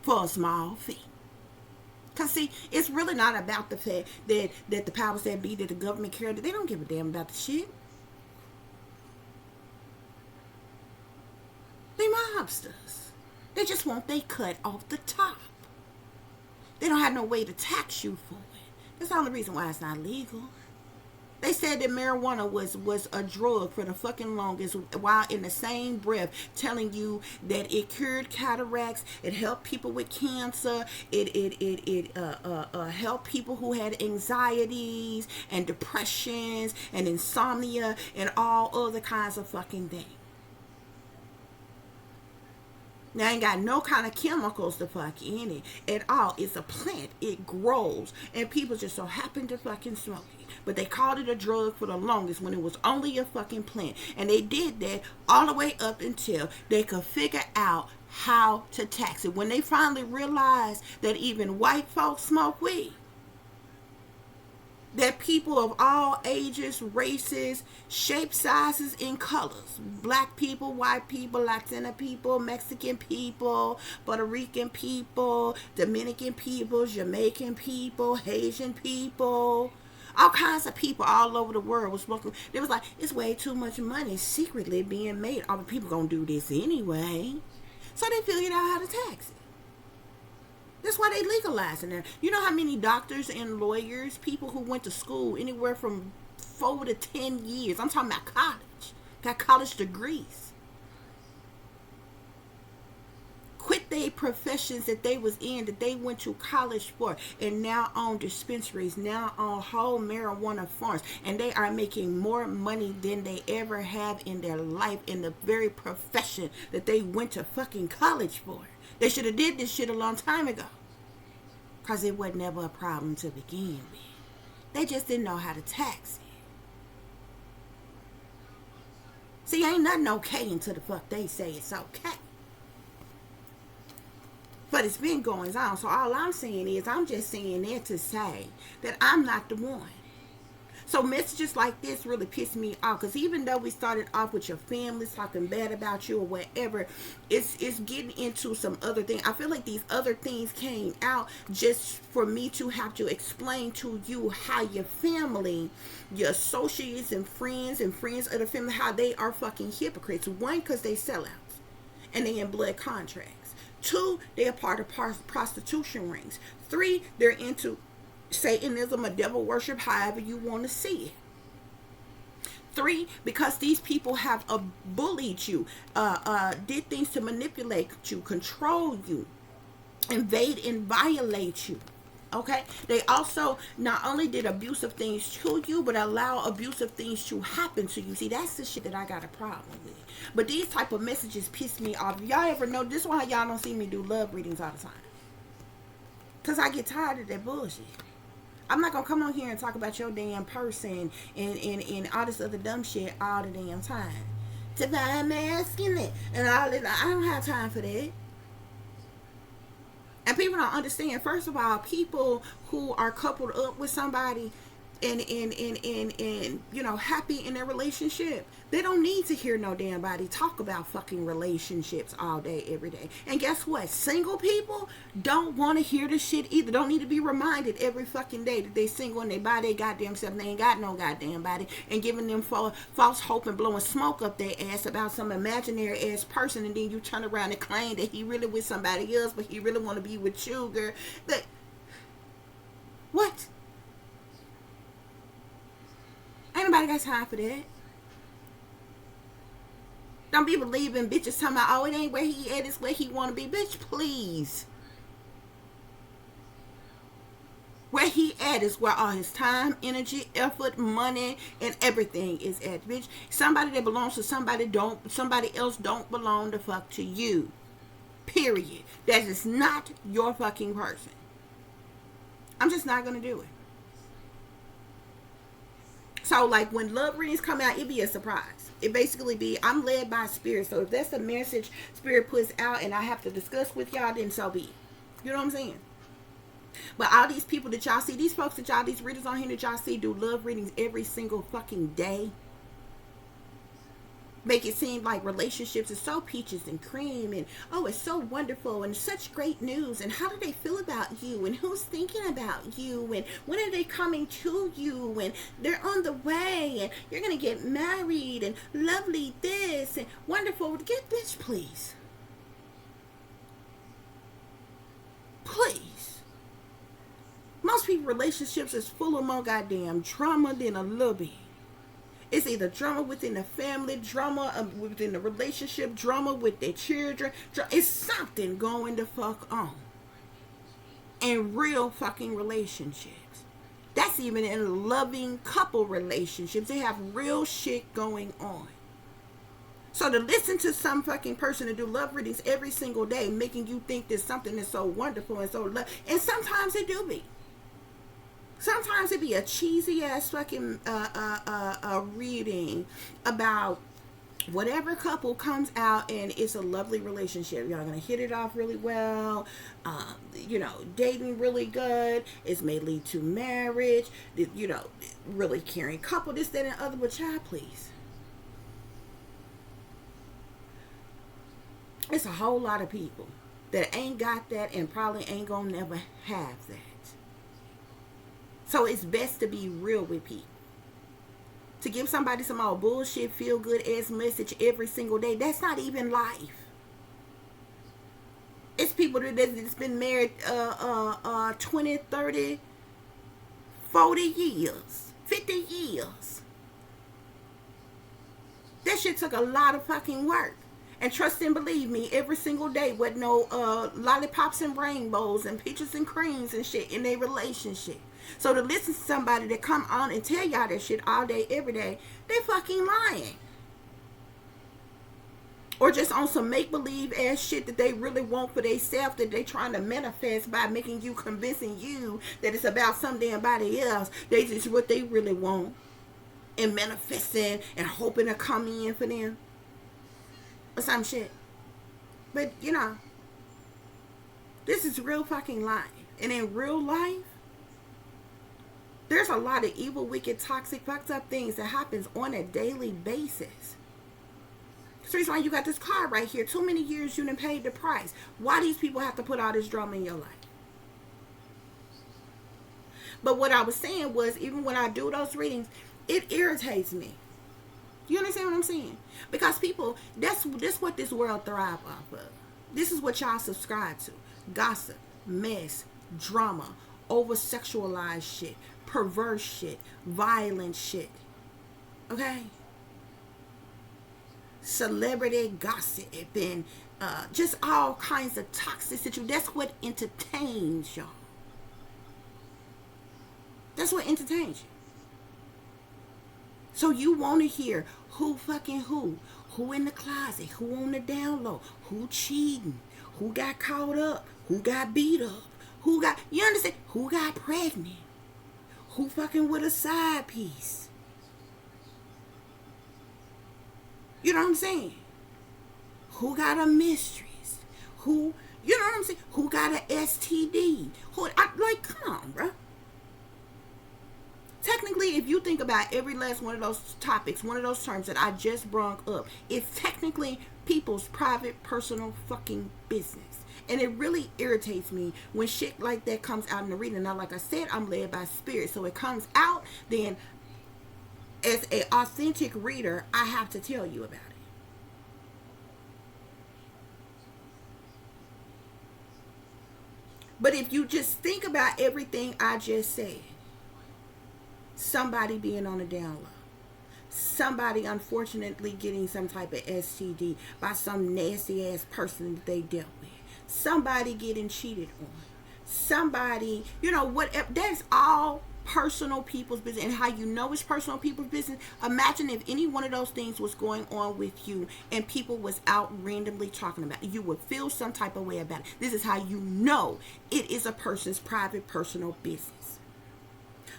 for a small fee. Because see, it's really not about the fact that the powers that be, that the government care, that they don't give a damn about the shit. They mobsters. They just want they cut off the top. They don't have no way to tax you for it. That's the only reason why it's not legal. They said that marijuana was a drug for the fucking longest, while in the same breath telling you that it cured cataracts, it helped people with cancer, it helped people who had anxieties and depressions and insomnia and all other kinds of fucking things. Now, ain't got no kind of chemicals to fuck in it at all. It's a plant. It grows. And people just so happen to fucking smoke it. But they called it a drug for the longest when it was only a fucking plant. And they did that all the way up until they could figure out how to tax it. When they finally realized that even white folks smoke weed, that people of all ages, races, shapes, sizes, and colors, black people, white people, Latina people, Mexican people, Puerto Rican people, Dominican people, Jamaican people, Haitian people, all kinds of people all over the world was smoking. They was like, it's way too much money secretly being made. All the people gonna do this anyway. So they figured out how to tax it. That's why they legalizing it. You know how many doctors and lawyers, people who went to school anywhere from 4 to 10 years, I'm talking about college, got college degrees, quit their professions that they was in, that they went to college for, and now own dispensaries, now own whole marijuana farms, and they are making more money than they ever have in their life in the very profession that they went to fucking college for. They should have did this shit a long time ago. Because it was never a problem to begin with. They just didn't know how to tax it. See, ain't nothing okay until the fuck they say it's okay. But it's been going on. So all I'm saying is, I'm just saying that to say that I'm not the one. So messages like this really piss me off, because even though we started off with your family talking bad about you or whatever, it's getting into some other thing. I feel like these other things came out just for me to have to explain to you how your family, your associates and friends of the family, how they are fucking hypocrites. One, because they sellouts and they in blood contracts. Two, they are part of prostitution rings. Three, they're into Satanism or devil worship, however you want to see it. Three, because these people have bullied you, did things to manipulate you, control you, invade and violate you. Okay? They also not only did abusive things to you, but allow abusive things to happen to you. See, that's the shit that I got a problem with. But these type of messages piss me off. Y'all ever know, this is why y'all don't see me do love readings all the time. Because I get tired of that bullshit. I'm not going to come on here and talk about your damn person and all this other dumb shit all the damn time. Divine masculine and all that. I don't have time for that. And people don't understand. First of all, people who are coupled up with somebody, and you know, happy in their relationship. They don't need to hear no damn body talk about fucking relationships all day every day. And guess what, single people don't want to hear the shit either. Don't need to be reminded every fucking day that they single and they buy their goddamn self and they ain't got no goddamn body, and giving them false hope and blowing smoke up their ass about some imaginary ass person, and then you turn around and claim that he really with somebody else but he really want to be with you, girl. What? Ain't nobody got time for that. Don't be believing bitches talking about, oh, it ain't where he at, it's where he want to be. Bitch, please. Where he at is where all his time, energy, effort, money, and everything is at, bitch. Somebody that belongs to somebody else don't belong to fuck to you. Period. That is not your fucking person. I'm just not going to do it. So, like, when love readings come out, it be a surprise. It basically be, I'm led by spirit. So, if that's the message spirit puts out and I have to discuss with y'all, then so be it. You know what I'm saying? But all these people that y'all see, these folks that y'all, these readers on here that y'all see do love readings every single fucking day. Make it seem like relationships is so peaches and cream, and oh, it's so wonderful and such great news, and how do they feel about you, and who's thinking about you, and when are they coming to you, and they're on the way, and you're gonna get married, and lovely this, and wonderful. Get bitch, please. Please. Most people relationships is full of more goddamn drama than a little bit. It's either drama within the family, drama within the relationship, drama with their children. It's something going the fuck on. In real fucking relationships. That's even in loving couple relationships. They have real shit going on. So to listen to some fucking person and do love readings every single day, making you think there's something that's so wonderful and so love, and sometimes it do be. Sometimes it be a cheesy ass fucking reading about whatever couple comes out and it's a lovely relationship. Y'all gonna hit it off really well. You know, dating really good. It's may lead to marriage. You know, really caring couple. This, that, and other. But child, please. It's a whole lot of people that ain't got that and probably ain't gonna never have that. So it's best to be real with people. To give somebody some old bullshit, feel good ass message every single day, that's not even life. It's people that's been married 20, 30, 40 years, 50 years. That shit took a lot of fucking work. And trust and believe me, every single day with no lollipops and rainbows and peaches and creams and shit in their relationship. So to listen to somebody that come on and tell y'all that shit all day, every day, they fucking lying. Or just on some make-believe ass shit that they really want for themselves, that they trying to manifest by making you, convincing you that it's about some damn body else. They just what they really want. And manifesting and hoping to come in for them. Or some shit. But, you know, this is real fucking life. And in real life, there's a lot of evil, wicked, toxic, fucked up things that happens on a daily basis. That's the reason why you got this card right here. Too many years you done paid the price. Why these people have to put all this drama in your life? But what I was saying was, even when I do those readings, it irritates me. You understand what I'm saying? Because people, that's what this world thrives off of. This is what y'all subscribe to. Gossip, mess, drama, over-sexualized shit, perverse shit, violent shit. Okay? Celebrity gossip and just all kinds of toxic situations. That's what entertains y'all. That's what entertains you. So you want to hear who fucking who in the closet, who on the down low, who cheating, who got caught up, who got beat up, who got, you understand, who got pregnant, who fucking with a side piece. You know what I'm saying? Who got a mistress, who, you know what I'm saying, who got an STD, who, like, come on, bro. Technically, if you think about every last one of those topics, one of those terms that I just brought up, it's technically people's private, personal fucking business. And it really irritates me when shit like that comes out in the reading. Now, like I said, I'm led by spirit. So it comes out, then as an authentic reader, I have to tell you about it. But if you just think about everything I just said, somebody being on a down low, somebody unfortunately getting some type of STD by some nasty ass person that they dealt with, somebody getting cheated on, somebody, whatever, that's all personal people's business. And how you know it's personal people's business, imagine if any one of those things was going on with you and people was out randomly talking about it, you would feel some type of way about it. This is how you know it is a person's private, personal business.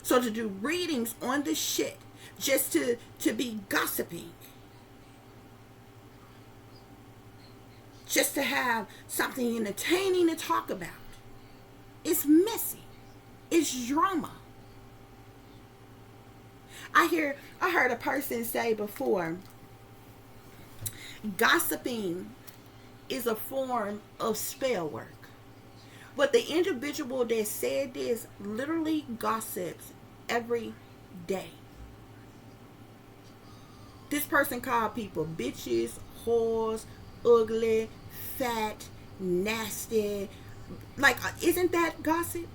So to do readings on this shit just to be gossiping, just to have something entertaining to talk about, it's messy, it's drama. I heard a person say before, gossiping is a form of spell work. But the individual that said this literally gossips every day. This person called people bitches, whores, ugly, fat, nasty. Like, isn't that gossip?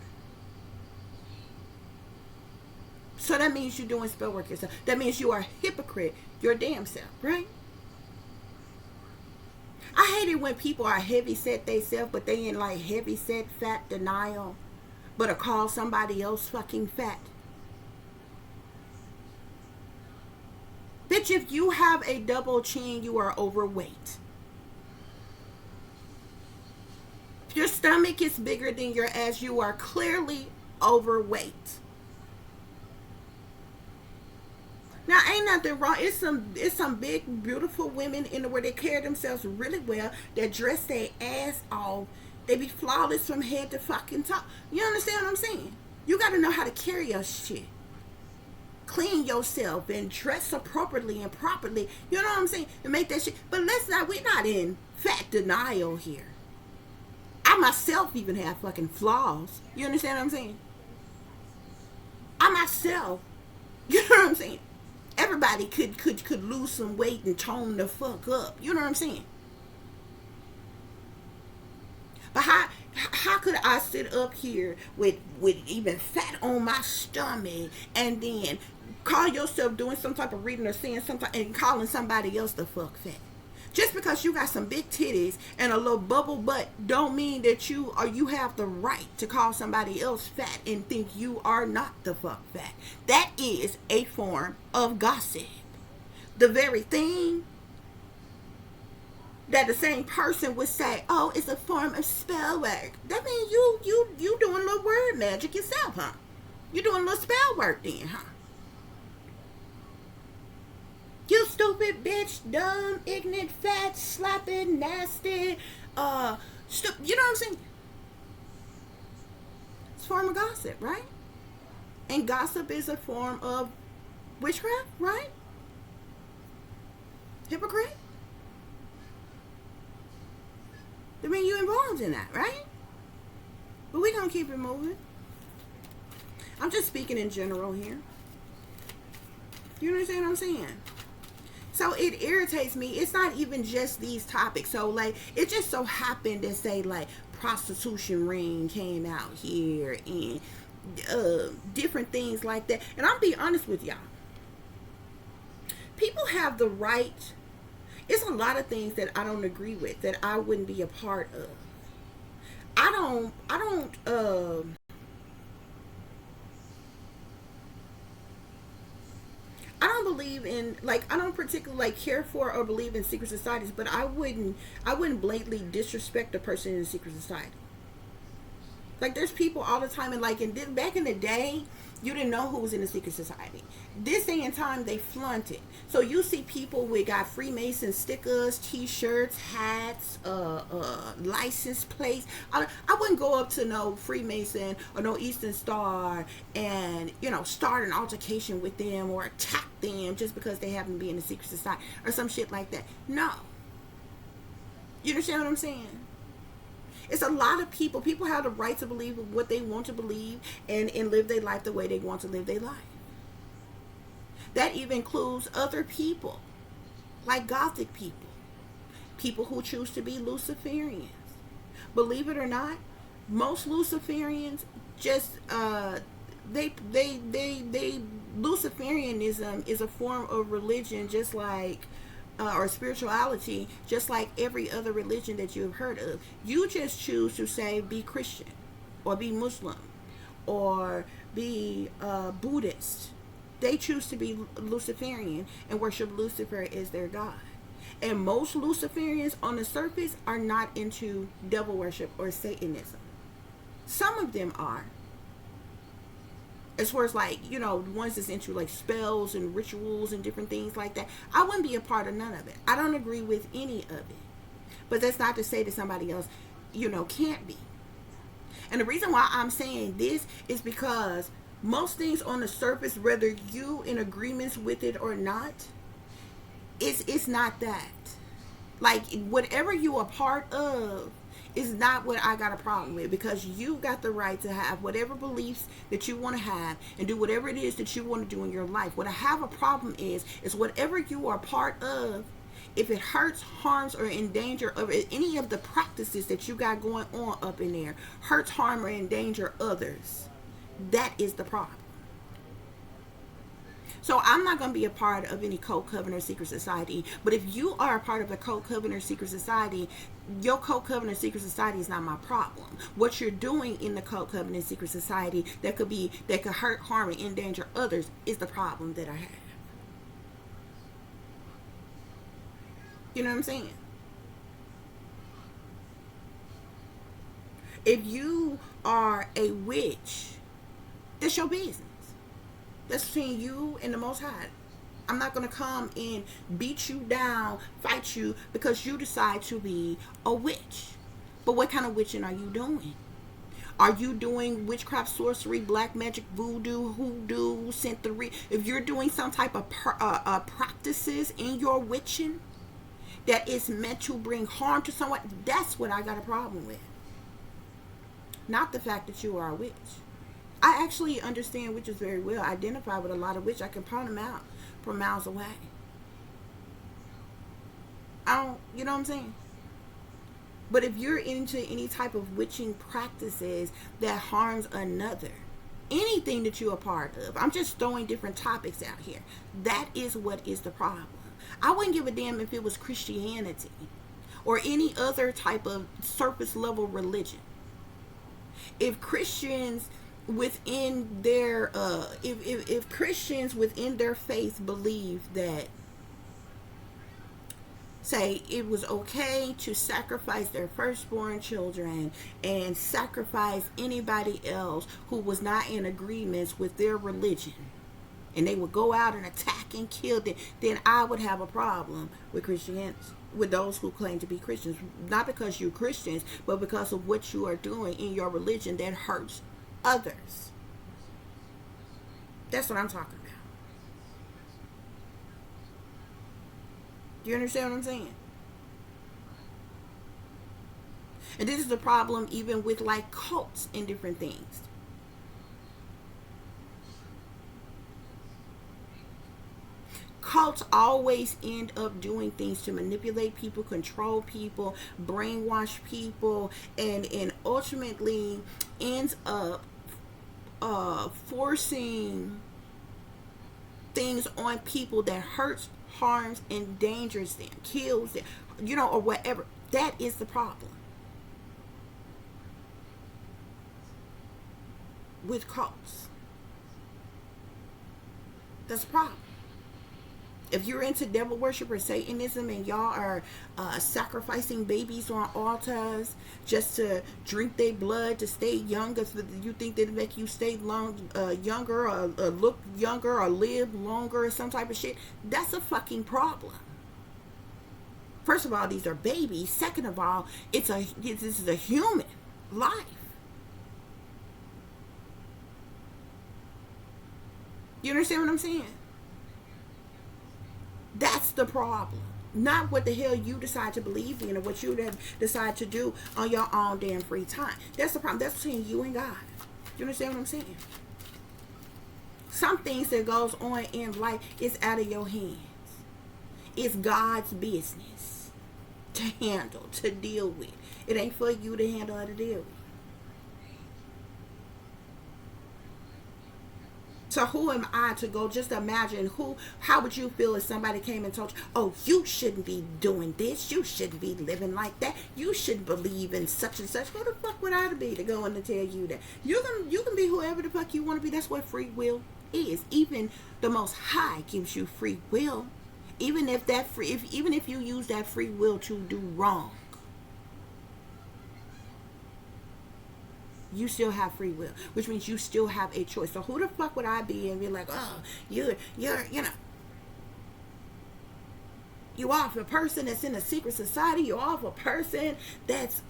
So that means you're doing spell work yourself. That means you are a hypocrite your damn self, right? I hate it when people are heavy set they self, but they in like heavy set fat denial, but to call somebody else fucking fat. Bitch, if you have a double chin, you are overweight. If your stomach is bigger than your ass, you are clearly overweight. Now, ain't nothing wrong. It's some big, beautiful women in the world that carry themselves really well, that dress their ass off. They be flawless from head to fucking toe. You understand what I'm saying? You got to know how to carry your shit. Clean yourself and dress appropriately and properly. You know what I'm saying? And make that shit. But we're not in fat denial here. I myself even have fucking flaws. You understand what I'm saying? I myself, you know what I'm saying? Everybody could lose some weight and tone the fuck up. You know what I'm saying? But how could I sit up here with even fat on my stomach and then call yourself doing some type of reading or saying something and calling somebody else the fuck fat? Just because you got some big titties and a little bubble butt don't mean that you have the right to call somebody else fat and think you are not the fuck fat. That is a form of gossip. The very thing that the same person would say, oh, it's a form of spell work. That means you doing a little word magic yourself, huh? You doing a little spell work then, huh? You stupid bitch, dumb, ignorant, fat, slapping, nasty, you know what I'm saying? It's a form of gossip, right? And gossip is a form of witchcraft, right? Hypocrite? I mean, you involved in that, right? But we're going to keep it moving. I'm just speaking in general here. You understand what I'm saying? So it irritates me. It's not even just these topics. So like, it just so happened to say like prostitution ring came out here and different things like that. And I'll be honest with y'all. People have the right. It's a lot of things that I don't agree with, that I wouldn't be a part of. I don't believe in, like, I don't particularly like care for or believe in secret societies, but I wouldn't blatantly disrespect a person in a secret society. Like, there's people all the time, and like, back in the day, you didn't know who was in the secret society. This day and time, they flaunt it. So you see people with got Freemason stickers, T-shirts, hats, license plates. I wouldn't go up to no Freemason or no Eastern Star and start an altercation with them or attack them just because they happen to be in the secret society or some shit like that. No, you understand what I'm saying? It's a lot of people. People have the right to believe what they want to believe and live their life the way they want to live their life. That even includes other people, like Gothic people, people who choose to be Luciferians. Believe it or not, most Luciferians just they Luciferianism is a form of religion, just like or spirituality, just like every other religion that you've heard of. You just choose to say be Christian, or be Muslim, or be Buddhist. They choose to be Luciferian and worship Lucifer as their god. And most Luciferians on the surface are not into devil worship or Satanism. Some of them are. As far as like, ones that's into like spells and rituals and different things like that, I wouldn't be a part of none of it. I don't agree with any of it. But that's not to say that somebody else, can't be. And the reason why I'm saying this is because most things on the surface, whether you in agreements with it or not, it's not that. Like, whatever you are part of is not what I got a problem with, because you got the right to have whatever beliefs that you want to have and do whatever it is that you want to do in your life. What I have a problem is whatever you are part of, if it hurts, harms, or endanger of any of the practices that you got going on up in there, hurts, harm, or endanger others, that is the problem. So I'm not going to be a part of any cult, covenant, or secret society. But if you are a part of a cult, covenant, or secret society, your cult, covenant, or secret society is not my problem. What you're doing in the cult, covenant, secret society that could hurt, harm, and endanger others is the problem that I have. You know what I'm saying? If you are a witch, that's your business. That's between you and the Most High. I'm not going to come and beat you down, fight you, because you decide to be a witch. But what kind of witching are you doing? Are you doing witchcraft, sorcery, black magic, voodoo, hoodoo, synthery? If you're doing some type of practices in your witching that is meant to bring harm to someone, that's what I got a problem with. Not the fact that you are a witch. I actually understand witches very well. I identify with a lot of witches. I can point them out from miles away. You know what I'm saying? But if you're into any type of witching practices that harms another, anything that you're a part of, I'm just throwing different topics out here. That is what is the problem. I wouldn't give a damn if it was Christianity or any other type of surface level religion. If Christians within their if Christians within their faith believe that, say, it was okay to sacrifice their firstborn children and sacrifice anybody else who was not in agreement with their religion, and they would go out and attack and kill them, then I would have a problem with Christianity, with those who claim to be Christians. Not because you're Christians, but because of what you are doing in your religion that hurts others. That's what I'm talking about. Do you understand what I'm saying? And this is the problem even with like cults and different things. Cults always end up doing things to manipulate people, control people, brainwash people, and ultimately ends up forcing things on people that hurts, harms, endangers them, kills them, or whatever. That is the problem with cults. That's the problem. If you're into devil worship or Satanism and y'all are sacrificing babies on altars just to drink their blood to stay younger, so that you think they make you stay younger or look younger or live longer or some type of shit, that's a fucking problem. First of all, these are babies. Second of all, this is a human life. You understand what I'm saying? That's the problem. Not what the hell you decide to believe in or what you decide to do on your own damn free time. That's the problem. That's between you and God. You understand what I'm saying? Some things that goes on in life is out of your hands. It's God's business to handle, to deal with. It ain't for you to handle or to deal with. So who am I to go just imagine how would you feel if somebody came and told you, oh, you shouldn't be doing this, you shouldn't be living like that, you shouldn't believe in such and such. Who the fuck would I be to go in and tell you that? You can be whoever the fuck you want to be. That's what free will is. Even the Most High gives you free will. Even if you use that free will to do wrong, you still have free will, which means you still have a choice. So who the fuck would I be and be like, oh, you're you off a person that's in a secret society, you're off a person that's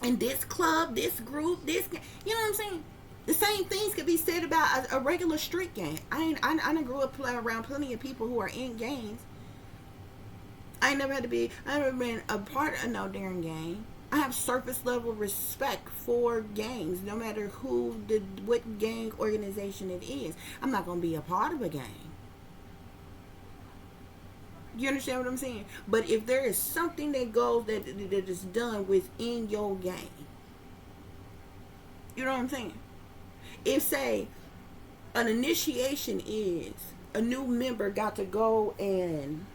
in this club, this group, this, you know what I'm saying? The same things could be said about a regular street gang. I done grew up around plenty of people who are in gangs. I never been a part of no damn gang. I have surface level respect for gangs, no matter what gang organization it is. I'm not going to be a part of a gang. You understand what I'm saying? But if there is something that is done within your gang, you know what I'm saying? If, say, an initiation is a new member got to go and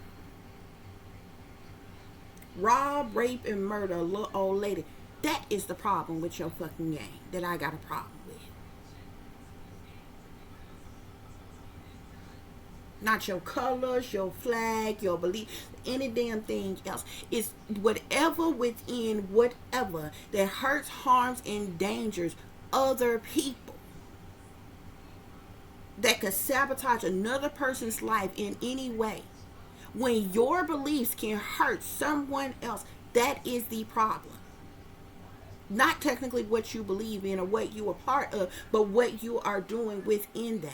rob, rape, and murder a little old lady. That is the problem with your fucking gang that I got a problem with. Not your colors, your flag, your belief, any damn thing else. It's whatever within whatever that hurts, harms, and endangers other people, that could sabotage another person's life in any way. When your beliefs can hurt someone else, that is the problem. Not technically what you believe in or what you are part of, but what you are doing within that.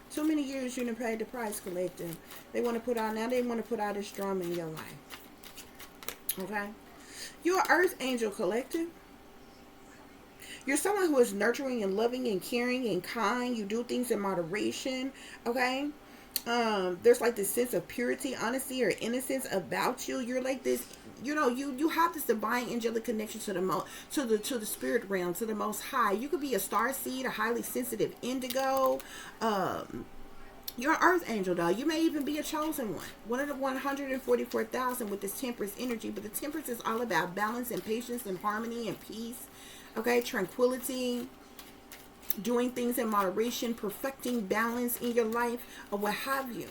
So many years you done paid the price, collective. They want to put out this drama in your life. Okay? You're an earth angel, collective. You're someone who is nurturing and loving and caring and kind. You do things in moderation. Okay? There's like this sense of purity, honesty, or innocence about you. You're like this, you have this divine angelic connection to the spirit realm, to the Most High. You could be a star seed, a highly sensitive indigo. You're an earth angel, though. You may even be a chosen one of the 144,000 with this temperance energy. But the temperance is all about balance and patience and harmony and peace. Okay, tranquility, doing things in moderation, perfecting balance in your life, or what have you.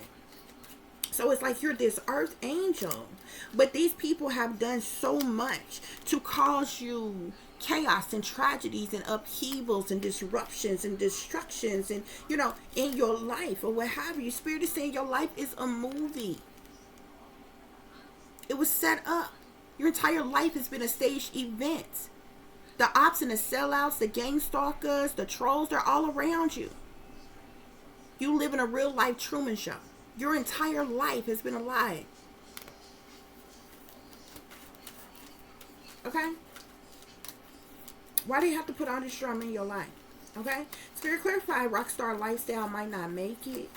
So it's like you're this earth angel, but these people have done so much to cause you chaos and tragedies and upheavals and disruptions and destructions and, in your life or what have you. Spirit is saying your life is a movie. It was set up. Your entire life has been a staged event. The ops and the sellouts, the gang stalkers, the trolls, they're all around you. You live in a real life Truman Show. Your entire life has been a lie. Okay? Why do you have to put all this drama in your life? Okay? Spirit clarify, rockstar lifestyle might not make it.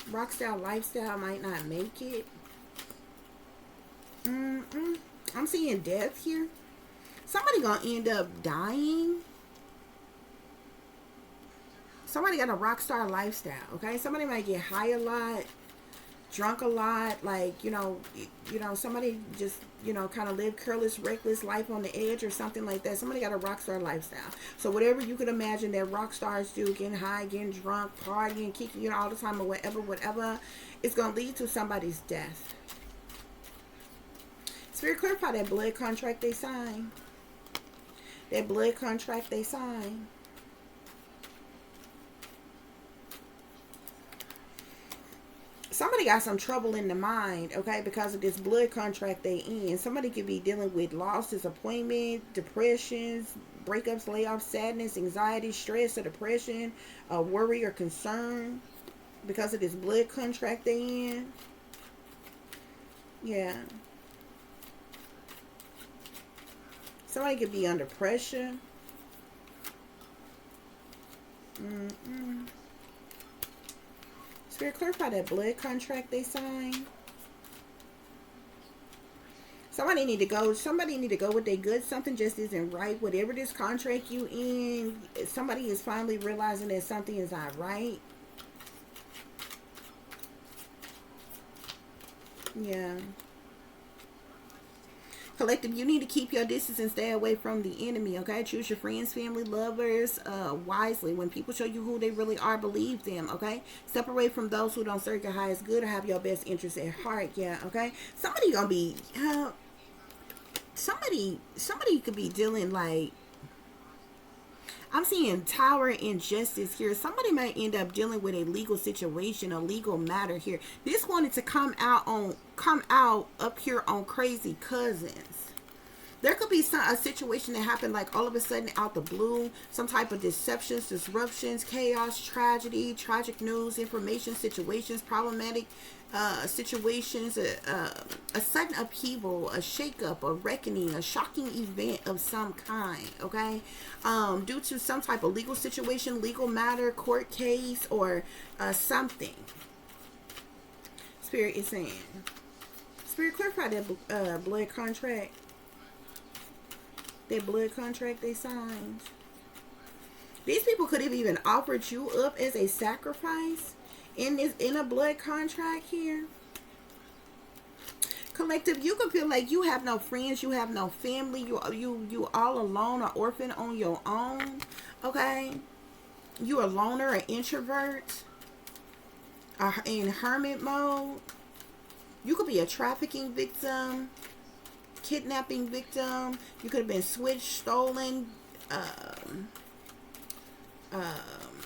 Rockstar lifestyle might not make it. I'm seeing death here. Somebody gonna end up dying. Somebody got a rock star lifestyle, okay? Somebody might get high a lot. drunk a lot, like, somebody just, kind of live careless, reckless life on the edge or something like that. Somebody got a rock star lifestyle. So whatever you could imagine that rock stars do, getting high, getting drunk, partying, kicking, all the time, or whatever, it's going to lead to somebody's death. Spirit, clarify that blood contract they sign. That blood contract they sign. Somebody got some trouble in the mind, okay, because of this blood contract they in. Somebody could be dealing with loss, disappointment, depressions, breakups, layoffs, sadness, anxiety, stress, or depression, worry or concern because of this blood contract they in. Yeah. Somebody could be under pressure. Spirit, clarify that blood contract they signed. Somebody need to go with their good. Something just isn't right. Whatever this contract you in, somebody is finally realizing that something is not right. Yeah. Collective, you need to keep your distance and stay away from the enemy, okay? Choose your friends, family, lovers wisely. When people show you who they really are, believe them, okay? Separate from those who don't serve your highest good or have your best interests at heart, yeah, okay? Somebody gonna be, somebody could be dealing like, I'm seeing tower injustice here. Somebody might end up dealing with a legal situation, a legal matter here. This wanted to come out up here on Crazy Cousins. There could be a situation that happened like all of a sudden out the blue. Some type of deceptions, disruptions, chaos, tragedy, tragic news, information, situations, problematic situations, a sudden upheaval, a shakeup, a reckoning, a shocking event of some kind, okay? Due to some type of legal situation, legal matter, court case, or something. Spirit is saying. Spirit, clarify that blood contract. That blood contract they signed. These people could have even offered you up as a sacrifice in a blood contract here. Collective, you could feel like you have no friends, you have no family, you all alone, or orphan on your own, okay? You a loner, an introvert, in hermit mode. You could be a trafficking victim, kidnapping victim. You could have been switched, stolen,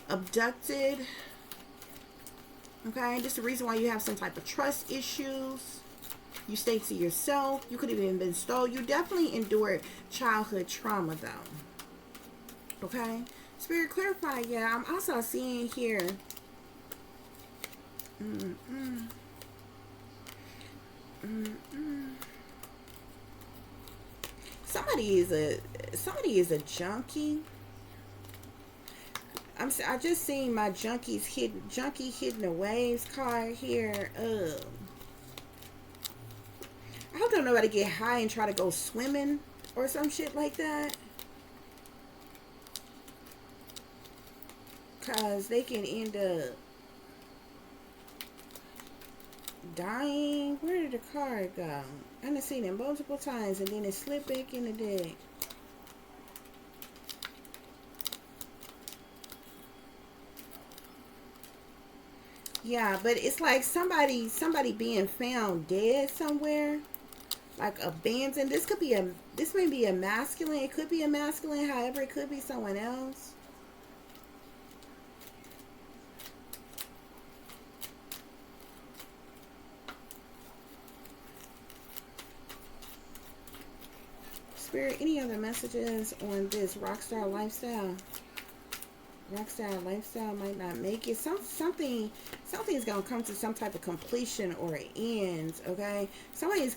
abducted. Okay, this is the reason why you have some type of trust issues. You stay to yourself. You could have even been stolen. You definitely endured childhood trauma, though. Okay, Spirit, clarify. Yeah, I'm also seeing here. Somebody is a junkie. I just seen my junkie hidden the waves card here. I hope don't nobody get high and try to go swimming or some shit like that, cause they can end up dying. Where did the card go? I done seen it multiple times and then it slipped back in the deck. Yeah, but it's like somebody being found dead somewhere, like abandoned. This may be a masculine. It could be a masculine. However, it could be someone else. Spirit, any other messages on this rockstar lifestyle? Rockstar lifestyle might not make it. Something's gonna come to some type of completion or end. Okay, somebody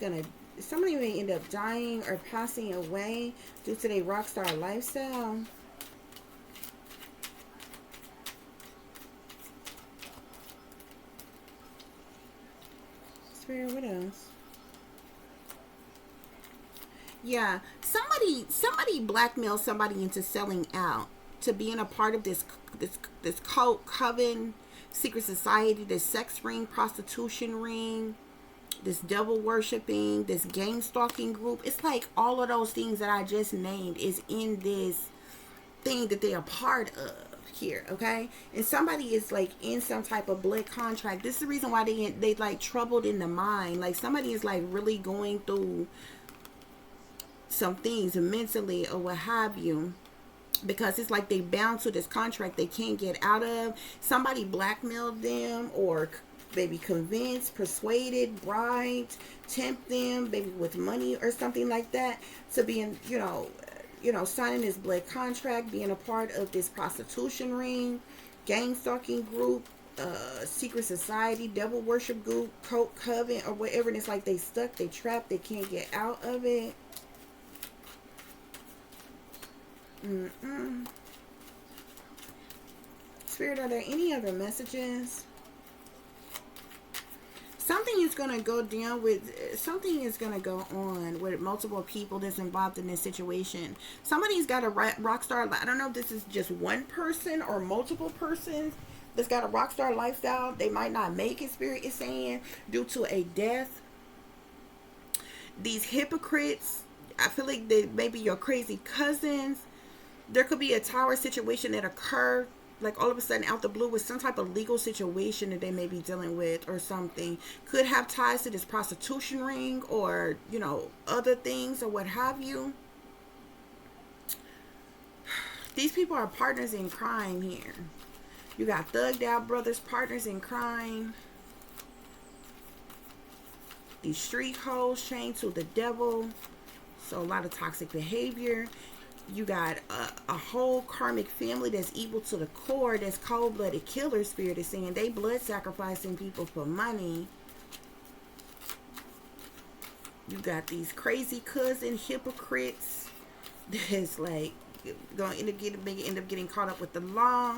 may end up dying or passing away due to their rockstar lifestyle. Spirit, what else? Yeah, somebody blackmails somebody into selling out, to being a part of this cult coven, secret society, this sex ring, prostitution ring, this devil worshiping, this game stalking group. It's like all of those things that I just named is in this thing that they're a part of here, okay? And somebody is like in some type of blood contract. This is the reason why they like troubled in the mind. Like somebody is like really going through some things mentally or what have you, because it's like they bound to this contract they can't get out of. Somebody blackmailed them, or maybe convinced, persuaded, bribed, tempt them, maybe with money or something like that, to be in, signing this blood contract, being a part of this prostitution ring, gang stalking group, secret society, devil worship group, cult, coven, or whatever. And it's like they stuck, they trapped, they can't get out of it. Spirit, are there any other messages? Something is going to go down with, something is going to go on with multiple people that's involved in this situation. Somebody's got a rock star. I don't know if this is just one person or multiple persons that's got a rock star lifestyle. They might not make it, Spirit is saying, due to a death. These hypocrites, I feel like they maybe your crazy cousins. There could be a tower situation that occurred, like all of a sudden out the blue, with some type of legal situation that they may be dealing with or something. Could have ties to this prostitution ring or, other things or what have you. These people are partners in crime here. You got thugged out brothers, partners in crime. These street hoes chained to the devil. So a lot of toxic behavior. You got a whole karmic family that's evil to the core, that's cold-blooded killer. Spirit is saying they blood sacrificing people for money. You got these crazy cousin hypocrites that's like going to end up getting caught up with the law.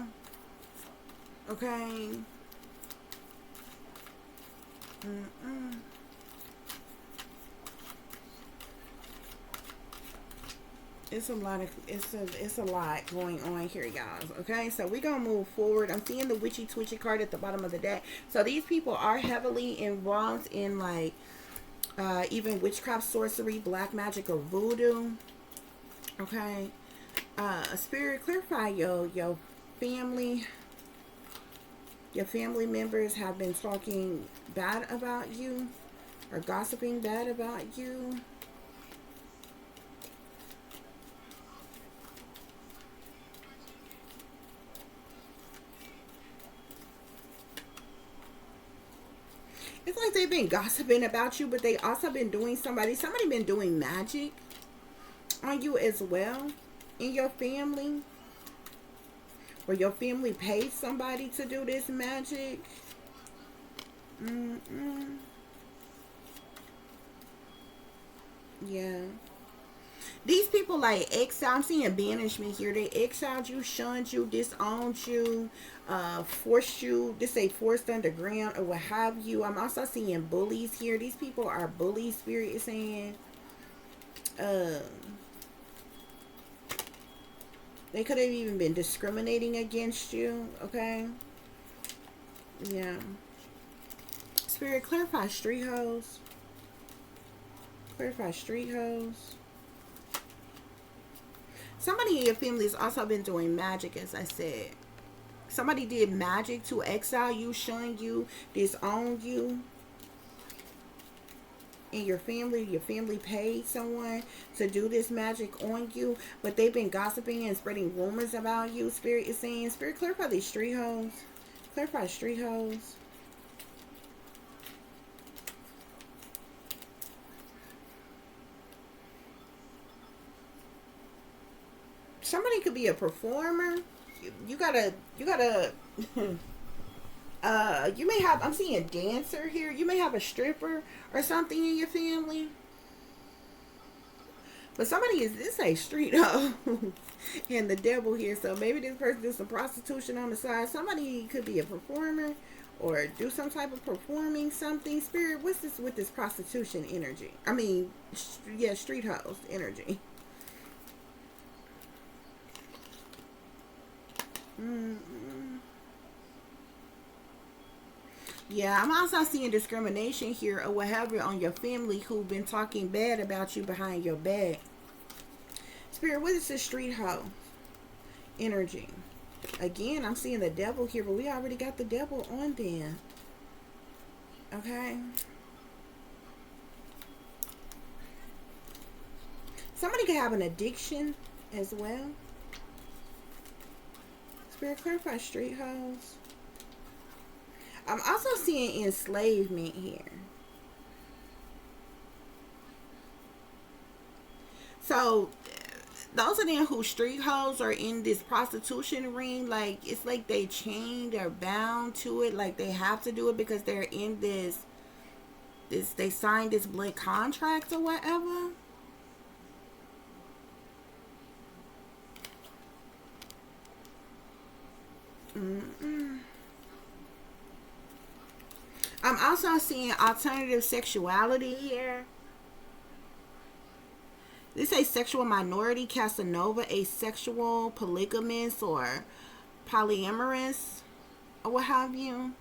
Okay. It's a lot going on here, guys. Okay, so we're gonna move forward. I'm seeing the witchy twitchy card at the bottom of the deck. So these people are heavily involved in like even witchcraft, sorcery, black magic, or voodoo. Okay. Spirit, clarify your family. Your family members have been talking bad about you or gossiping bad about you. It's like they've been gossiping about you, but they also been doing somebody been doing magic on you as well in your family. Or your family paid somebody to do this magic. Yeah. These people like exile. I'm seeing banishment here. They exiled you, shunned you, disowned you, forced you, this say forced underground or what have you. I'm also seeing bullies here. These people are bullies, Spirit is saying. They could have even been discriminating against you. Okay. Yeah. Spirit, clarify street hoes. Clarify street hoes. Somebody in your family has also been doing magic, as I said. Somebody did magic to exile you, shun you, disown you. In your family paid someone to do this magic on you, but they've been gossiping and spreading rumors about you. Spirit is saying, Spirit, clarify these street hoes. Clarify street hoes. Somebody could be a performer. You gotta you may have, I'm seeing a dancer here. You may have a stripper or something in your family. But somebody is, this a street hoe and the devil here. So maybe this person does some prostitution on the side. Somebody could be a performer or do some type of performing something. Spirit, what's this with this prostitution energy? I mean, yeah, street hoes energy. Yeah, I'm also seeing discrimination here or whatever on your family who've been talking bad about you behind your back. Spirit, what is this street hoe energy? Again, I'm seeing the devil here, but we already got the devil on there. Okay. Somebody could have an addiction as well. Spirit, clarify street hoes. I'm also seeing enslavement here. So those of them who street hoes are in this prostitution ring, like it's like they chained or bound to it, like they have to do it because they're in this they signed this blood contract or whatever. I'm also seeing alternative sexuality here. This is a sexual minority, Casanova, asexual, polygamous, or polyamorous, or what have you.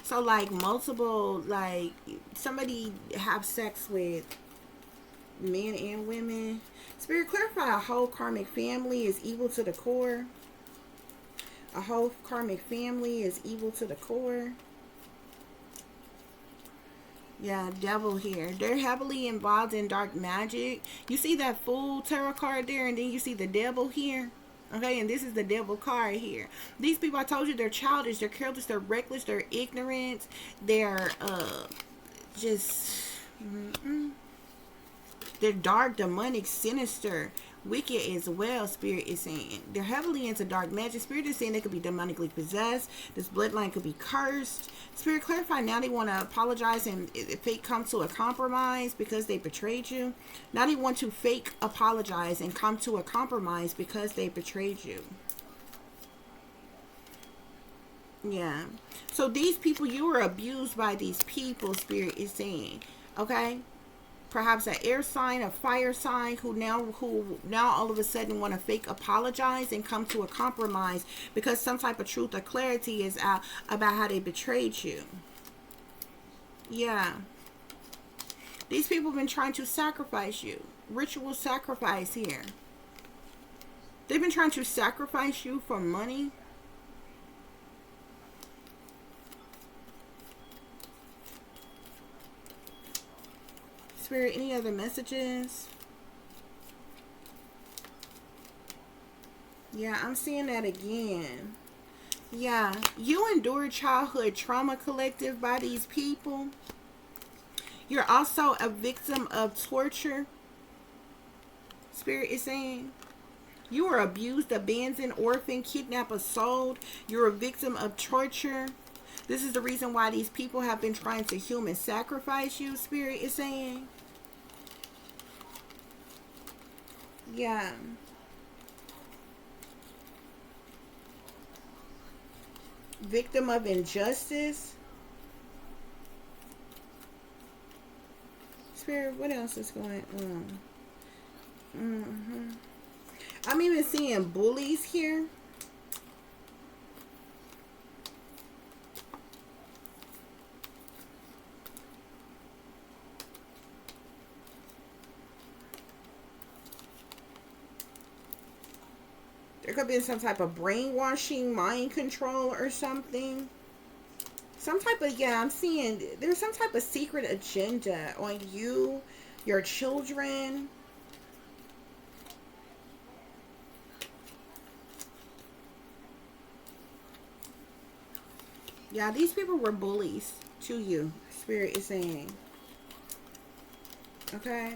So, like, multiple, like, somebody have sex with men and women. Spirit, clarify a whole karmic family is evil to the core. A whole karmic family is evil to the core. Yeah, devil here. They're heavily involved in dark magic. You see that Fool tarot card there, and then you see the devil here. Okay, and this is the devil card here. These people, I told you, they're childish, they're careless, they're reckless, they're ignorant, they're just they're dark, demonic, sinister, wicked as well. Spirit is saying they're heavily into dark magic. Spirit is saying they could be demonically possessed. This bloodline could be cursed. Spirit, clarify now they want to apologize and fake come to a compromise because they betrayed you. Now they want to fake apologize and come to a compromise because they betrayed you. Yeah. So these people, you were abused by these people, Spirit is saying. Okay? Perhaps an air sign, a fire sign, who now all of a sudden want to fake apologize and come to a compromise because some type of truth or clarity is out about how they betrayed you. Yeah. These people have been trying to sacrifice you. Ritual sacrifice here. They've been trying to sacrifice you for money. Spirit, any other messages? Yeah, I'm seeing that again. Yeah, you endured childhood trauma, collective, by these people. You're also a victim of torture. Spirit is saying you were abused, abandoned, orphaned, kidnapped, or sold. You're a victim of torture. This is the reason why these people have been trying to human sacrifice you, Spirit is saying. Yeah. Victim of injustice. Spirit, what else is going on? I'm even seeing bullies here. There could be some type of brainwashing, mind control or something. Some type of, yeah, I'm seeing there's some type of secret agenda on you, your children. Yeah, these people were bullies to you, Spirit is saying. Okay.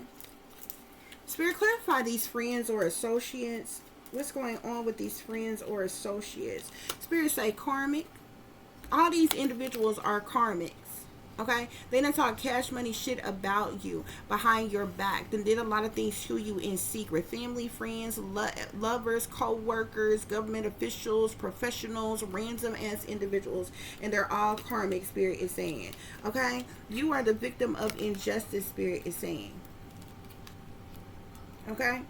Spirit, clarify these friends or associates. What's going on with these friends or associates? Spirit say karmic. All these individuals are karmics. Okay? They done talk cash money shit about you behind your back. Then did a lot of things to you in secret. Family, friends, lovers, co-workers, government officials, professionals, random ass individuals. And they're all karmic, Spirit is saying. Okay? You are the victim of injustice, Spirit is saying. Okay?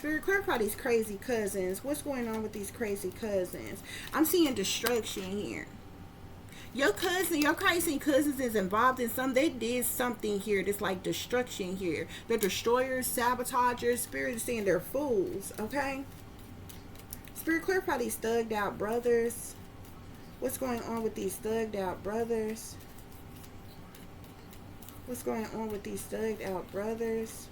Spirit, clarify these crazy cousins. What's going on with these crazy cousins? I'm seeing destruction here. Your cousin, your crazy cousins is involved in some. They did something here that's like destruction here. They're destroyers, sabotagers. Spirit is saying they're fools. Okay. Spirit, clarify these thugged out brothers. What's going on with these thugged out brothers? What's going on with these thugged out brothers?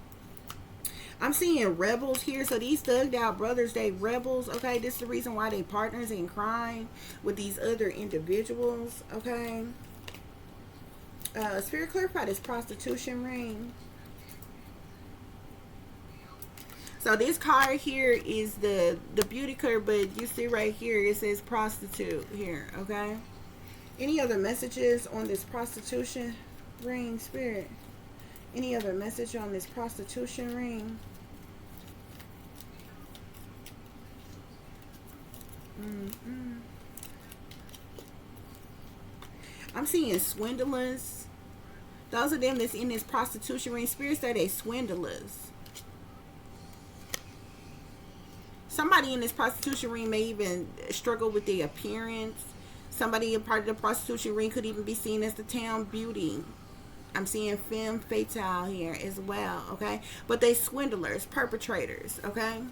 I'm seeing rebels here. So these thugged out brothers, they rebels. Okay, this is the reason why they partners in crime with these other individuals. Okay. Spirit, clarify this prostitution ring. So this card here is the beauty card, but you see right here it says prostitute here. Okay. Any other messages on this prostitution ring, Spirit? Any other message on this prostitution ring? I'm seeing swindlers. Those of them that's in this prostitution ring, Spirit say they swindlers. Somebody in this prostitution ring may even struggle with their appearance. Somebody a part of the prostitution ring could even be seen as the town beauty. I'm seeing femme fatale here as well, okay? But they swindlers, perpetrators, okay?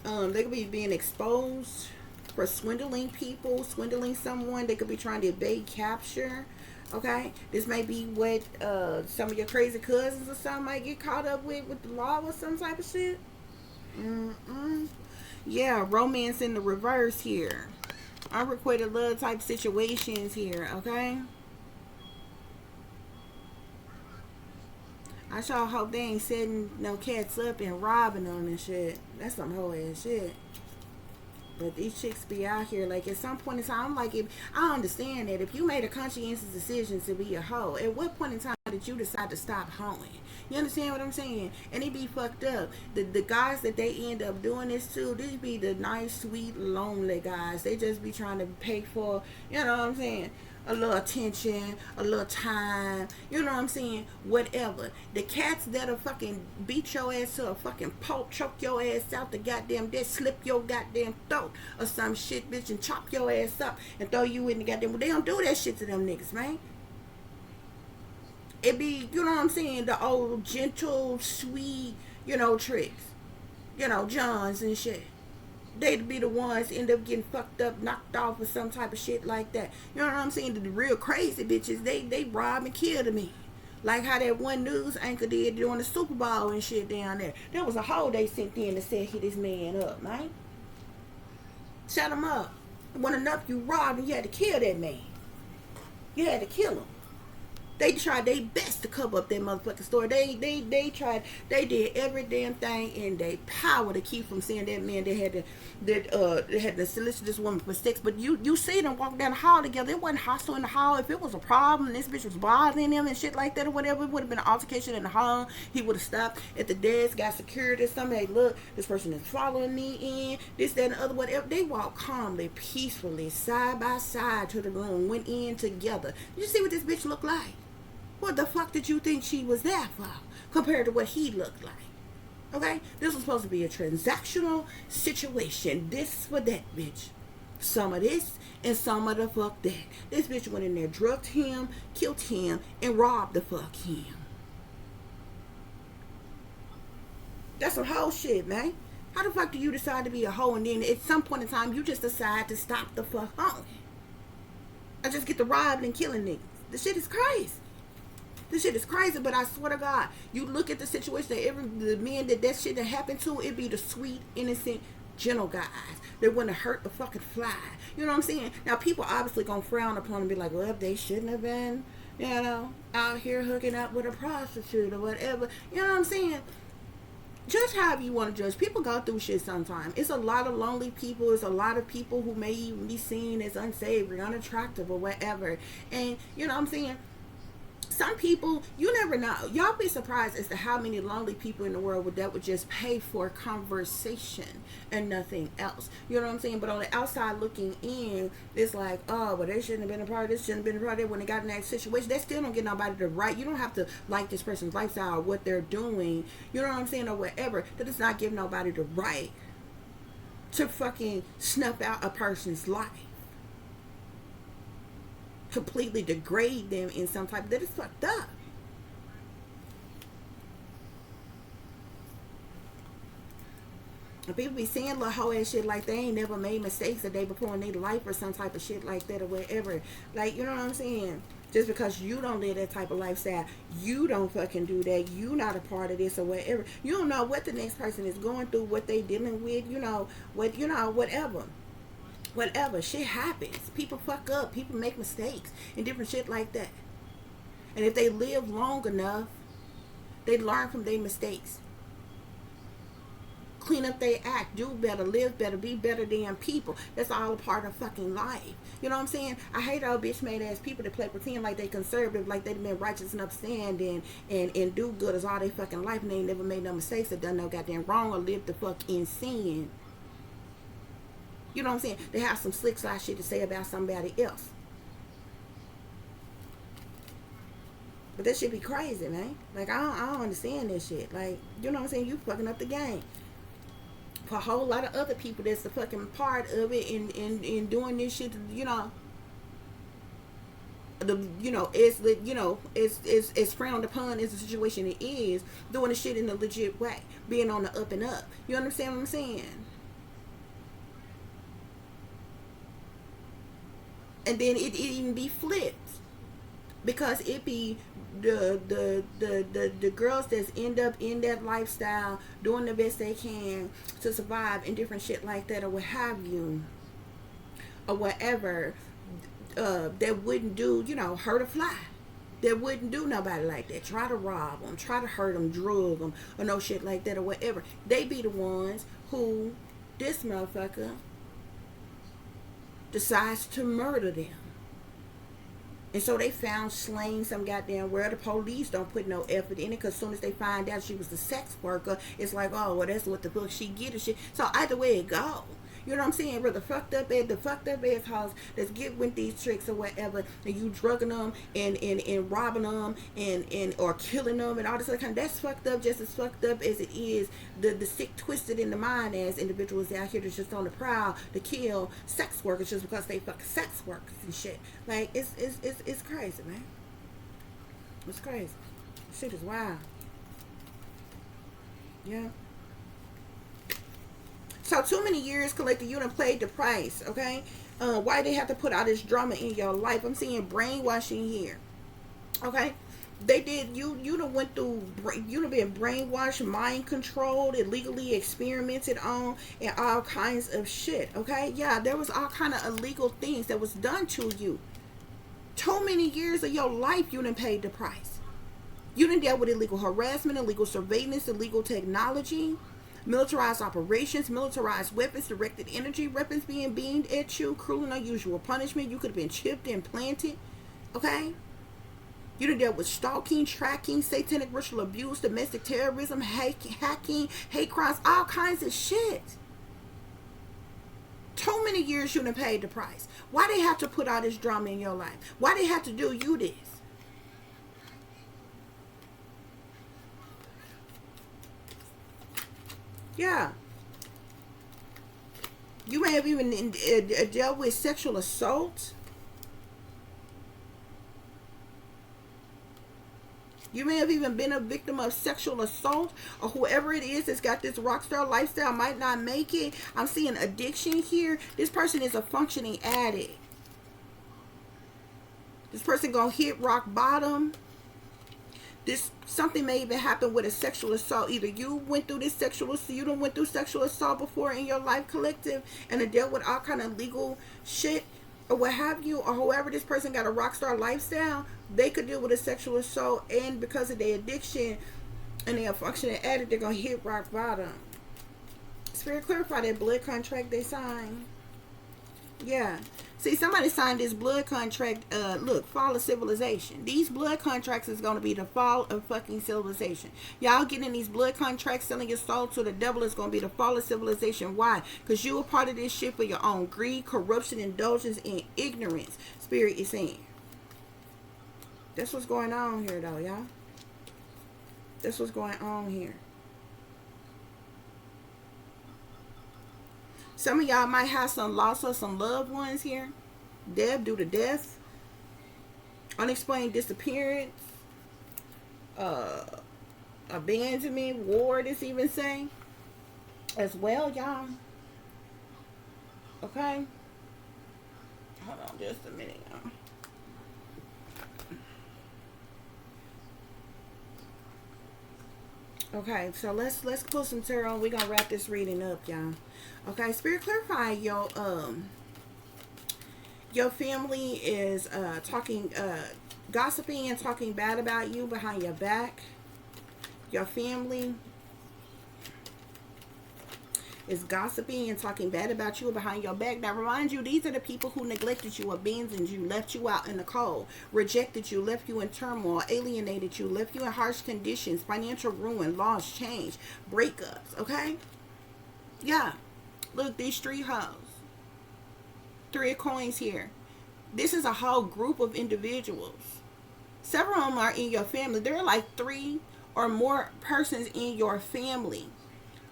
They could be being exposed for swindling people, swindling someone. They could be trying to evade capture, okay? This may be what some of your crazy cousins or something might get caught up with the law or some type of shit. Yeah, romance in the reverse here. Unrequited love type situations here, okay? I sure hope they ain't setting no cats up and robbing them and shit. That's some whole ass shit. But these chicks be out here, like, at some point in time, I'm like, I understand that if you made a conscientious decision to be a hoe, at what point in time did you decide to stop hoeing? You understand what I'm saying? And it be fucked up. The guys that they end up doing this to, these be the nice, sweet, lonely guys. They just be trying to pay for, you know what I'm saying, a little attention, a little time, you know what I'm saying, whatever. The cats that'll fucking beat your ass to a fucking pulp, choke your ass out the goddamn dead, slip your goddamn throat or some shit, bitch, and chop your ass up and throw you in the goddamn, they don't do that shit to them niggas, man. It be, you know what I'm saying, the old gentle, sweet, you know, tricks, you know, Johns and shit. They'd be the ones end up getting fucked up, knocked off or some type of shit like that. You know what I'm saying? The real crazy bitches, they rob and kill to me. Like how that one news anchor did during the Super Bowl and shit down there. There was a hoe they sent in that said hit this man up, man. Shut him up. When enough you robbed and you had to kill that man. You had to kill him. They tried their best to cover up that motherfucking story. They tried, they did every damn thing in their power to keep from seeing that man that had to solicit this woman for sex. But you see them walk down the hall together. It wasn't hostile in the hall. If it was a problem and this bitch was bothering him and shit like that or whatever, it would have been an altercation in the hall. He would have stopped at the desk, got security, somebody, look, this person is following me in, this, that, and the other, whatever. They walked calmly, peacefully, side by side to the room, went in together. You see what this bitch looked like? What the fuck did you think she was there for compared to what he looked like? Okay? This was supposed to be a transactional situation. This for that bitch. Some of this and some of the fuck that. This bitch went in there, drugged him, killed him, and robbed the fuck him. That's some hoe shit, man. How the fuck do you decide to be a hoe and then at some point in time you just decide to stop the fuck hoeing? I just get to robbing and killing niggas. This shit is crazy. This shit is crazy, but I swear to God, you look at the situation that the men that shit that happened to, it be the sweet, innocent, gentle guys. They wouldn't hurt the fucking fly. You know what I'm saying? Now, people obviously gonna frown upon and be like, well, they shouldn't have been, you know, out here hooking up with a prostitute or whatever. You know what I'm saying? Judge however you want to judge. People go through shit sometimes. It's a lot of lonely people. It's a lot of people who may even be seen as unsavory, unattractive, or whatever. And, you know what I'm saying? some people, you never know. Y'all be surprised as to how many lonely people in the world that would just pay for conversation and nothing else. You know what I'm saying? But on the outside looking in, it's like, oh, well, they shouldn't have been a part of this, shouldn't have been a part of that. When they got in that situation, they still don't get nobody to right. You don't have to like this person's lifestyle or what they're doing, you know what I'm saying, or whatever. That does not give nobody the right to fucking snuff out a person's life, completely degrade them in some type. That is fucked up. And people be saying little hoe ass shit like they ain't never made mistakes the day before in their life or some type of shit like that or whatever. Like, you know what I'm saying? Just because you don't live that type of lifestyle, you don't fucking do that, you not a part of this or whatever. You don't know what the next person is going through, what they dealing with, you know, what, you know, whatever. Whatever. Shit happens. People fuck up. People make mistakes and different shit like that. And if they live long enough, they learn from their mistakes. Clean up their act, do better, live better, be better than people. That's all a part of fucking life. You know what I'm saying? I hate all bitch made ass people that play pretend like they conservative, like they've been righteous and upstanding and do good as all they fucking life, and they ain't never made no mistakes or done no goddamn wrong or lived the fuck in sin. You know what I'm saying? They have some slick side shit to say about somebody else. But that shit be crazy, man. Like, I don't understand this shit. Like, you know what I'm saying? You fucking up the game. For a whole lot of other people that's the fucking part of it in doing this shit, you know. It's frowned upon as the situation it is, doing the shit in a legit way, being on the up and up. You understand what I'm saying? And then it even be flipped, because it be the girls that's end up in that lifestyle doing the best they can to survive and different shit like that or what have you or whatever, that wouldn't do, you know, hurt a fly, that wouldn't do nobody like that, try to rob them, try to hurt them, drug them or no shit like that or whatever. They be the ones who this motherfucker decides to murder them. And so they found slain some goddamn where the police don't put no effort in it, because as soon as they find out she was a sex worker, it's like, oh, well, that's what the fuck she get and shit. So either way it go. You know what I'm saying? Where the fucked up assholes that's get with these tricks or whatever, and you drugging them and robbing them and or killing them and all this other kind of, that's fucked up, just as fucked up as it is the sick, twisted in the mind as individuals out here that's just on the prowl to kill sex workers just because they fucking sex workers and shit. Like, it's crazy, man. It's crazy. Shit is wild. Yeah. So too many years collected, you done played the price, okay? Why they have to put all this drama in your life? I'm seeing brainwashing here, okay? They did, you done went through, you done been brainwashed, mind controlled, illegally experimented on, and all kinds of shit, okay? Yeah, there was all kind of illegal things that was done to you. Too many years of your life, you done paid the price. You done dealt with illegal harassment, illegal surveillance, illegal technology, militarized operations, militarized weapons, directed energy weapons being beamed at you, cruel and unusual punishment. You could have been chipped and planted, okay? You done dealt with stalking, tracking, satanic ritual abuse, domestic terrorism, hacking, hate crimes, all kinds of shit. Too many years you done paid the price. Why they have to put all this drama in your life? Why they have to do you this? Yeah. You may have even dealt with sexual assault. You may have even been a victim of sexual assault, or whoever it is that's got this rock star lifestyle might not make it. I'm seeing addiction here. This person is a functioning addict. This person gonna hit rock bottom. Something may even happen with a sexual assault. Either you went through this sexual assault, you done went through sexual assault before in your life collective and have dealt with all kind of legal shit or what have you, or whoever this person got a rock star lifestyle, they could deal with a sexual assault, and because of their addiction and their functioning addict, they're gonna hit rock bottom. Spirit, clarify that blood contract they signed. Yeah. See, somebody signed this blood contract. Look, fall of civilization. These blood contracts is going to be the fall of fucking civilization. Y'all getting these blood contracts, selling your soul to the devil, is going to be the fall of civilization. Why? Because you are part of this shit for your own greed, corruption, indulgence, and ignorance. Spirit is saying. That's what's going on here, though, y'all. That's what's going on here. Some of y'all might have some loss of some loved ones here. Death due to death. Unexplained disappearance. Abandonment. War, this even saying. As well, y'all. Okay. Hold on just a minute, y'all. Okay, so let's pull some tarot. We're gonna wrap this reading up, y'all. Okay, Spirit, clarify your family is talking gossiping and talking bad about you behind your back. Your family is gossiping and talking bad about you behind your back. Now, remind you, these are the people who neglected you, abandoned you, left you out in the cold, rejected you, left you in turmoil, alienated you, left you in harsh conditions, financial ruin, loss, change, breakups, okay? Yeah. Look, these three hoes. 3 of coins here. This is a whole group of individuals. Several of them are in your family. There are like 3 or more persons in your family.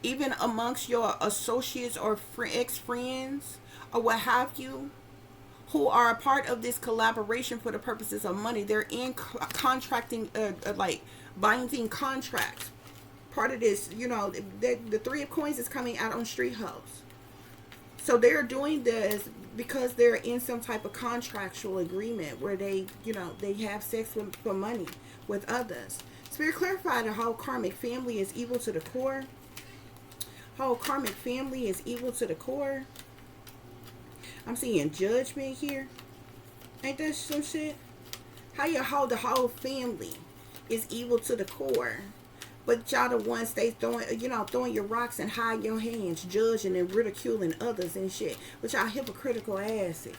Even amongst your associates or ex-friends or what have you, who are a part of this collaboration for the purposes of money. They're in contracting, like binding contracts. Part of this, you know, the 3 of coins is coming out on street hoes. So they're doing this because they're in some type of contractual agreement where they, you know, they have sex for money with others. Spirit, clarify the whole karmic family is evil to the core. Whole karmic family is evil to the core. I'm seeing judgment here. Ain't that some shit? How you hold the whole family is evil to the core, but y'all the ones they throwing, you know, throwing your rocks and hide your hands, judging and ridiculing others and shit. But y'all hypocritical asses.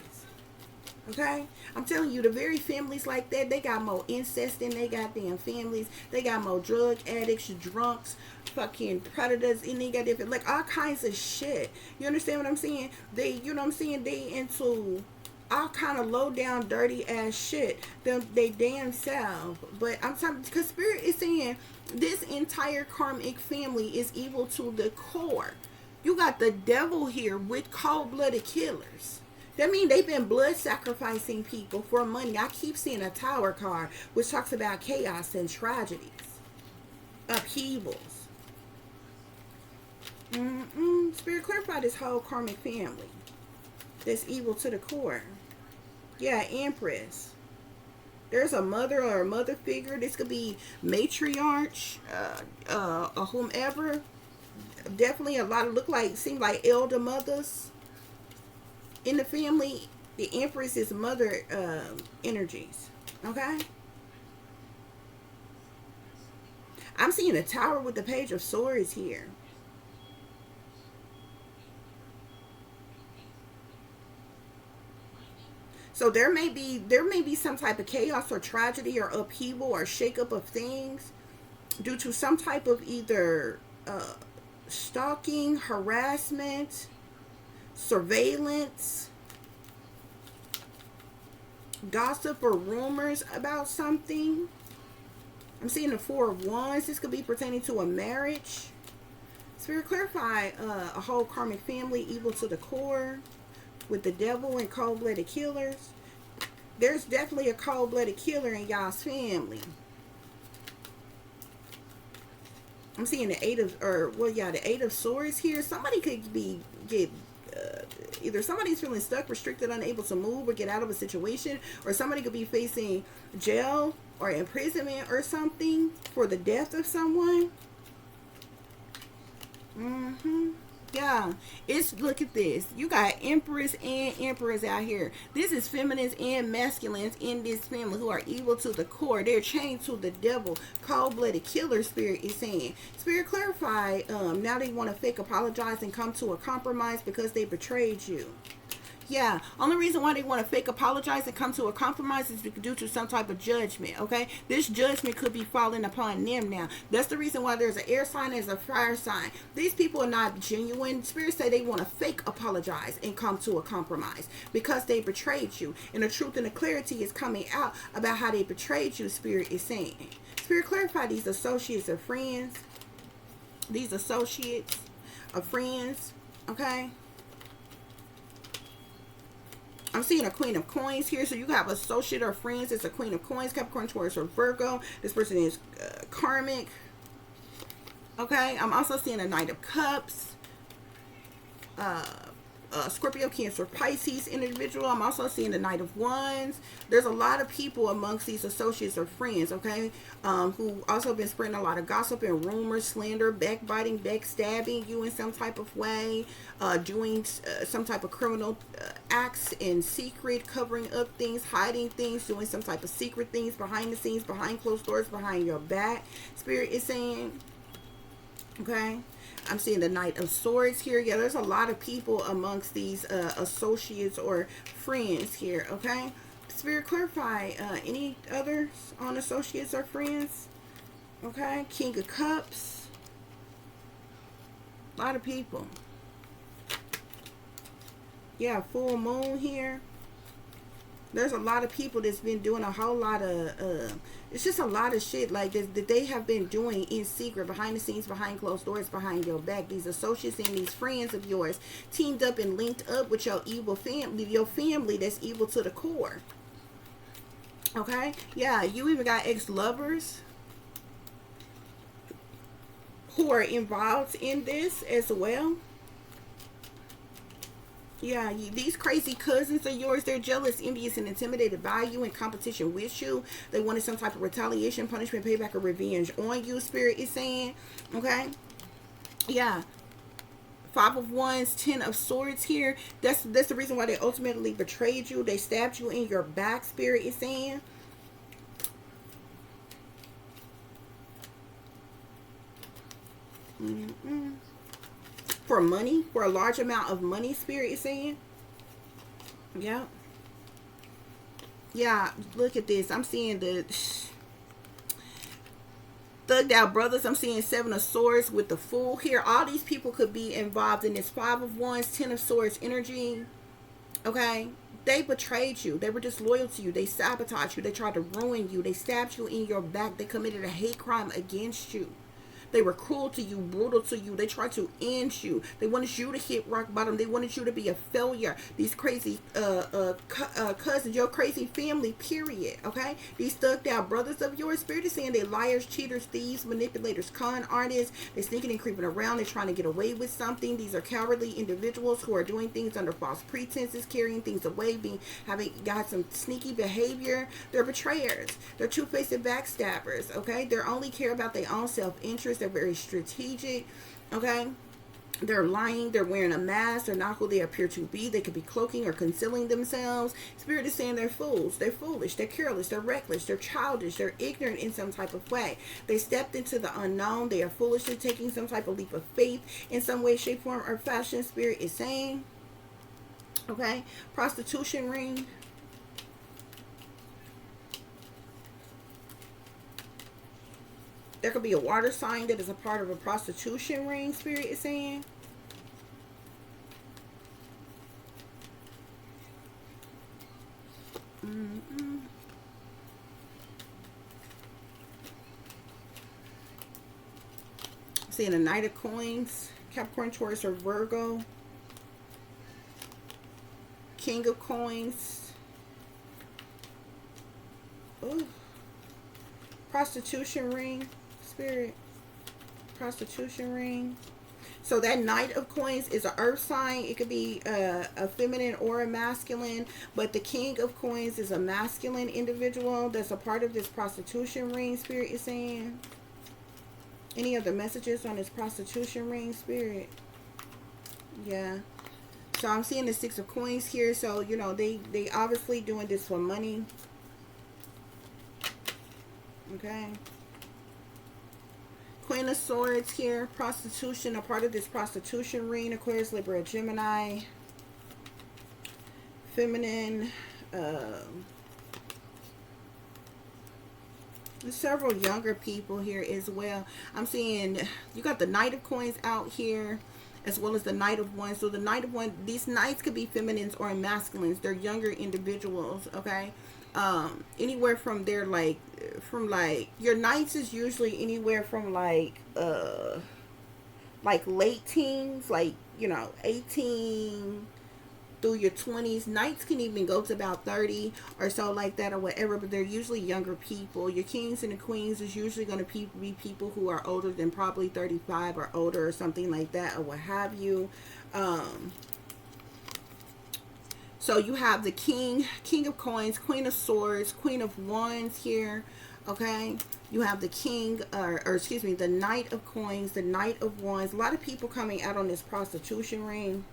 Okay? I'm telling you, the very families like that, they got more incest in they goddamn families. They got more drug addicts, drunks, fucking predators in they goddamn, like all kinds of shit. You understand what I'm saying? They, you know what I'm saying? They into all kind of low down, dirty ass shit. They damn self. But I'm talking, because Spirit is saying this entire karmic family is evil to the core. You got the devil here with cold-blooded killers. That means they've been blood sacrificing people for money. I keep seeing a tower card which talks about chaos and tragedies, upheavals. Spirit, clarify this whole karmic family that's evil to the core. Yeah, Empress. There's a mother or a mother figure. This could be matriarch, or whomever. Definitely a lot of seem like elder mothers in the family. The Empress is mother energies. Okay. I'm seeing a tower with the Page of Swords here. So there may be some type of chaos or tragedy or upheaval or shakeup of things due to some type of either stalking, harassment, surveillance, gossip or rumors about something. I'm seeing the 4 of Wands. This could be pertaining to a marriage. Spirit, clarify a whole karmic family evil to the core with the devil and cold-blooded killers. There's definitely a cold-blooded killer in y'all's family. I'm seeing the 8 of, the 8 of Swords here. Somebody could get either somebody's feeling stuck, restricted, unable to move or get out of a situation, or somebody could be facing jail or imprisonment or something for the death of someone. Yeah, look at this. You got Empress and Emperors out here. This is feminines and masculines in this family who are evil to the core. They're chained to the devil. Cold-blooded killer, Spirit is saying. Spirit, clarify. Now they want to fake apologize and come to a compromise because they betrayed you. Yeah, only reason why they want to fake apologize and come to a compromise is due to some type of judgment, okay? This judgment could be falling upon them now. That's the reason why there's an air sign, there's a fire sign. These people are not genuine. Spirits say they want to fake apologize and come to a compromise because they betrayed you. And the truth and the clarity is coming out about how they betrayed you, Spirit is saying. Spirit, clarify these associates or friends. These associates or friends, okay? I'm seeing a Queen of Coins here. So you have associate or friends. It's a Queen of Coins, Capricorn, Taurus, or Virgo. This person is Karmic. Okay. I'm also seeing a Knight of Cups. Scorpio, Cancer, Pisces individual. I'm also seeing the Knight of Wands. There's a lot of people amongst these associates or friends, okay, who also been spreading a lot of gossip and rumors, slander, backbiting, backstabbing you in some type of way, doing some type of criminal acts in secret, covering up things, hiding things, doing some type of secret things behind the scenes, behind closed doors, behind your back. Spirit is saying, okay. I'm seeing the Knight of Swords here. Yeah, there's a lot of people amongst these associates or friends here, okay? Spirit, clarify any others on associates or friends, okay? King of Cups. A lot of people. Yeah, full moon here. There's a lot of people that's been doing a whole lot of, it's just a lot of shit like this that they have been doing in secret, behind the scenes, behind closed doors, behind your back. These associates and these friends of yours teamed up and linked up with your evil family, your family that's evil to the core. Okay? Yeah, you even got ex-lovers who are involved in this as well. Yeah, these crazy cousins of yours, they're jealous, envious, and intimidated by you, in competition with you. They wanted some type of retaliation, punishment, payback, or revenge on you, Spirit is saying. Okay? Yeah. Five of Wands, Ten of Swords here. That's the reason why they ultimately betrayed you. They stabbed you in your back, Spirit is saying. For money, for a large amount of money, Spirit is saying. Yeah. Yeah, look at this. I'm seeing the thugged out brothers. I'm seeing Seven of Swords with the Fool here. All these people could be involved in this Five of Wands, Ten of Swords energy. Okay? They betrayed you. They were disloyal to you. They sabotaged you. They tried to ruin you. They stabbed you in your back. They committed a hate crime against you. They were cruel to you, brutal to you. They tried to end you. They wanted you to hit rock bottom. They wanted you to be a failure. These crazy cousins, your crazy family, period. Okay? These thugged out brothers of yours, Spirit is saying they liars, cheaters, thieves, manipulators, con artists. They're sneaking and creeping around. They're trying to get away with something. These are cowardly individuals who are doing things under false pretenses, carrying things away, having got some sneaky behavior. They're betrayers. They're two-faced backstabbers. Okay? They only care about their own self-interest. They're very strategic, okay? They're lying. They're wearing a mask. They're not who they appear to be. They could be cloaking or concealing themselves. Spirit is saying they're fools. They're foolish. They're careless. They're reckless. They're childish. They're ignorant in some type of way. They stepped into the unknown. They are foolishly taking some type of leap of faith in some way, shape, form, or fashion. Spirit is saying, okay? Prostitution ring. There could be a water sign that is a part of a prostitution ring, Spirit is saying. Seeing a Knight of Coins, Capricorn, Taurus, or Virgo. King of Coins. Ooh. Prostitution ring. Spirit, prostitution ring. So that Knight of Coins is an earth sign. It could be a feminine or a masculine, but the King of Coins is a masculine individual that's a part of this prostitution ring, Spirit is saying. Any other messages on this prostitution ring, Spirit? Yeah. So I'm seeing the Six of Coins here. So, you know, they obviously doing this for money. Okay. Queen of Swords here, prostitution, a part of this prostitution ring, Aquarius, Libra, Gemini. feminine. There's several younger people here as well. I'm seeing you got the Knight of Coins out here, as well as the Knight of Wands. So the Knight of Wands, these knights could be feminines or masculines. They're younger individuals, okay? Anywhere from there, like your knights is usually anywhere from like late teens, like, you know, 18 through your 20s. Knights can even go to about 30 or so, like that, or whatever, but they're usually younger people. Your kings and the queens is usually going to be people who are older than probably 35 or older or something like that, or what have you. So you have the king of coins, queen of swords, queen of wands here, okay? You have the king, or excuse me, the knight of coins, the knight of wands. A lot of people coming out on this prostitution ring.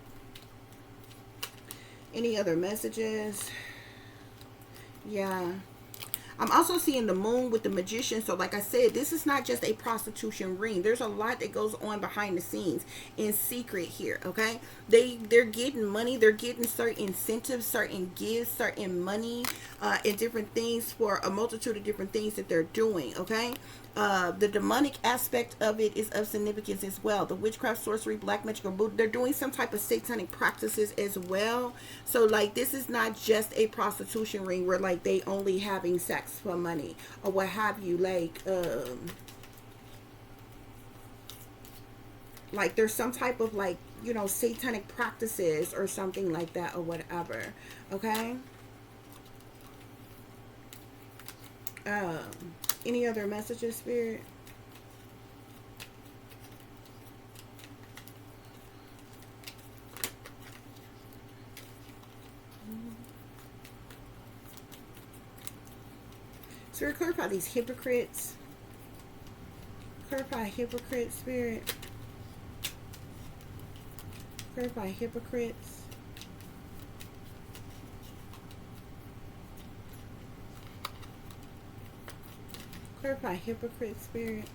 Any other messages? Yeah. I'm also seeing the moon with the magician. So like I said, this is not just a prostitution ring. There's a lot that goes on behind the scenes in secret here, okay? They're getting money. They're getting certain incentives, certain gifts, certain money, and different things for a multitude of different things that they're doing, okay? The demonic aspect of it is of significance as well. The witchcraft, sorcery, black magic, or voodoo, they're doing some type of satanic practices as well. So like, this is not just a prostitution ring where like they only having sex for money or what have you. Like there's some type of, like, you know, satanic practices or something like that or whatever, okay? Any other messages, Spirit? Spirit, clarify these hypocrites. Clarify hypocrites, Spirit. Clarify hypocrites. Clarify hypocrite, Spirit.